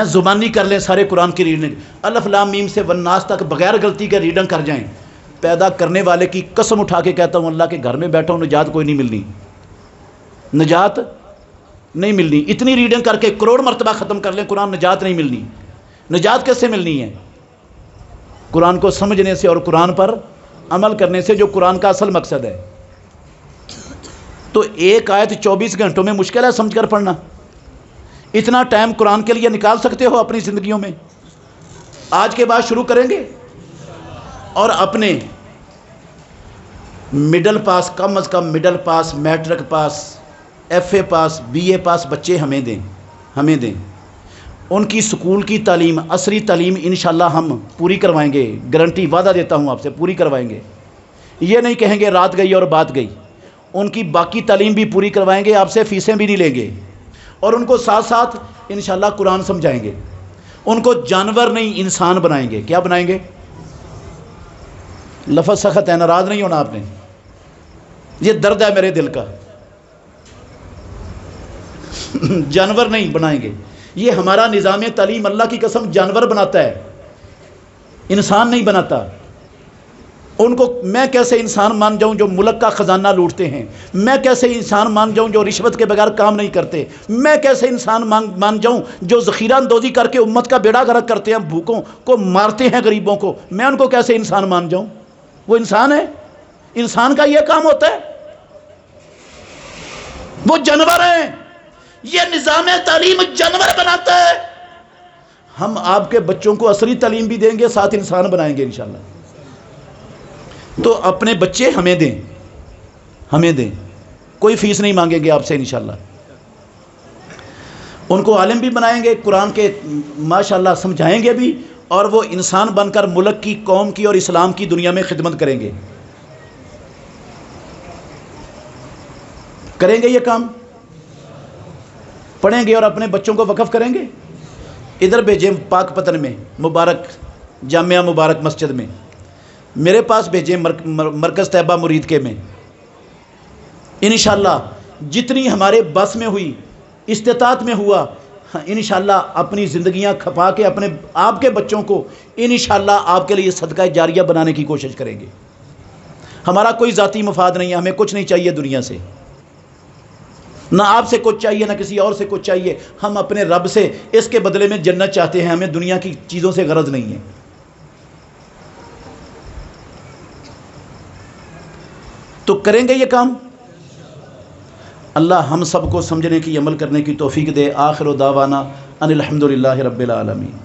زبانی کر لیں سارے قرآن کی ریڈنگ، الف لام میم سے والناس تک بغیر غلطی کے ریڈنگ کر جائیں۔ پیدا کرنے والے کی قسم اٹھا کے کہتا ہوں، اللہ کے گھر میں بیٹھا ہوں، نجات کوئی نہیں ملنی، نجات نہیں ملنی، اتنی ریڈنگ کر کے کروڑ مرتبہ ختم کر لیں قرآن، نجات نہیں ملنی۔ نجات کیسے ملنی ہے؟ قرآن کو سمجھنے سے اور قرآن پر عمل کرنے سے، جو قرآن کا اصل مقصد ہے۔ تو ایک آیت 24 گھنٹوں میں مشکل ہے سمجھ کر پڑھنا، اتنا ٹائم قرآن کے لیے نکال سکتے ہو اپنی زندگیوں میں؟ آج کے بعد شروع کریں گے، اور اپنے مڈل پاس، کم از کم middle pass, matric pass, F A pass, B A pass بچے ہمیں دیں، ان کی سکول کی تعلیم، عصری تعلیم انشاءاللہ ہم پوری کروائیں گے، گارنٹی وعدہ دیتا ہوں آپ سے، پوری کروائیں گے۔ یہ نہیں کہیں گے رات گئی اور بات گئی، ان کی باقی تعلیم بھی پوری کروائیں گے، آپ سے فیسیں بھی نہیں لیں گے، اور ان کو ساتھ ساتھ انشاءاللہ قرآن سمجھائیں گے، ان کو جانور نہیں انسان بنائیں گے۔ کیا بنائیں گے؟ لفظ سخت ہے، ناراض نہیں ہونا آپ نے، یہ درد ہے میرے دل کا، جانور نہیں بنائیں گے، یہ ہمارا نظام تعلیم اللہ کی قسم جانور بناتا ہے، انسان نہیں بناتا۔ ان کو میں کیسے انسان مان جاؤں جو ملک کا خزانہ لوٹتے ہیں؟ میں کیسے انسان مان جاؤں جو رشوت کے بغیر کام نہیں کرتے؟ میں کیسے انسان مان جاؤں جو ذخیرہ اندوزی کر کے امت کا بیڑا غرق کرتے ہیں، بھوکوں کو مارتے ہیں، غریبوں کو؟ میں ان کو کیسے انسان مان جاؤں؟ وہ انسان ہے؟ انسان کا یہ کام ہوتا ہے؟ وہ جانور ہیں، یہ نظام تعلیم جانور بناتا ہے۔ ہم آپ کے بچوں کو عصری تعلیم بھی دیں گے، ساتھ انسان بنائیں گے انشاءاللہ۔ تو اپنے بچے ہمیں دیں، ہمیں دیں، کوئی فیس نہیں مانگیں گے آپ سے انشاءاللہ۔ ان کو عالم بھی بنائیں گے، قرآن کے ماشاءاللہ سمجھائیں گے بھی، اور وہ انسان بن کر ملک کی، قوم کی اور اسلام کی دنیا میں خدمت کریں گے۔ کریں گے یہ کام؟ پڑھیں گے اور اپنے بچوں کو وقف کریں گے؟ ادھر بھیجیں پاک پتن میں، مبارک جامعہ مبارک مسجد میں، میرے پاس بھیجیں مرکز طیبہ مرید کے میں۔ انشاءاللہ جتنی ہمارے بس میں ہوئی، استطاعت میں ہوا، انشاءاللہ اپنی زندگیاں کھپا کے اپنے آپ کے بچوں کو انشاءاللہ آپ کے لیے صدقہ جاریہ بنانے کی کوشش کریں گے۔ ہمارا کوئی ذاتی مفاد نہیں ہے، ہمیں کچھ نہیں چاہیے دنیا سے، نہ آپ سے کچھ چاہیے، نہ کسی اور سے کچھ چاہیے۔ ہم اپنے رب سے اس کے بدلے میں جنت چاہتے ہیں، ہمیں دنیا کی چیزوں سے غرض نہیں ہے۔ تو کریں گے یہ کام؟ اللہ ہم سب کو سمجھنے کی، عمل کرنے کی توفیق دے۔ آخر دعوانا ان الحمدللہ رب العالمین۔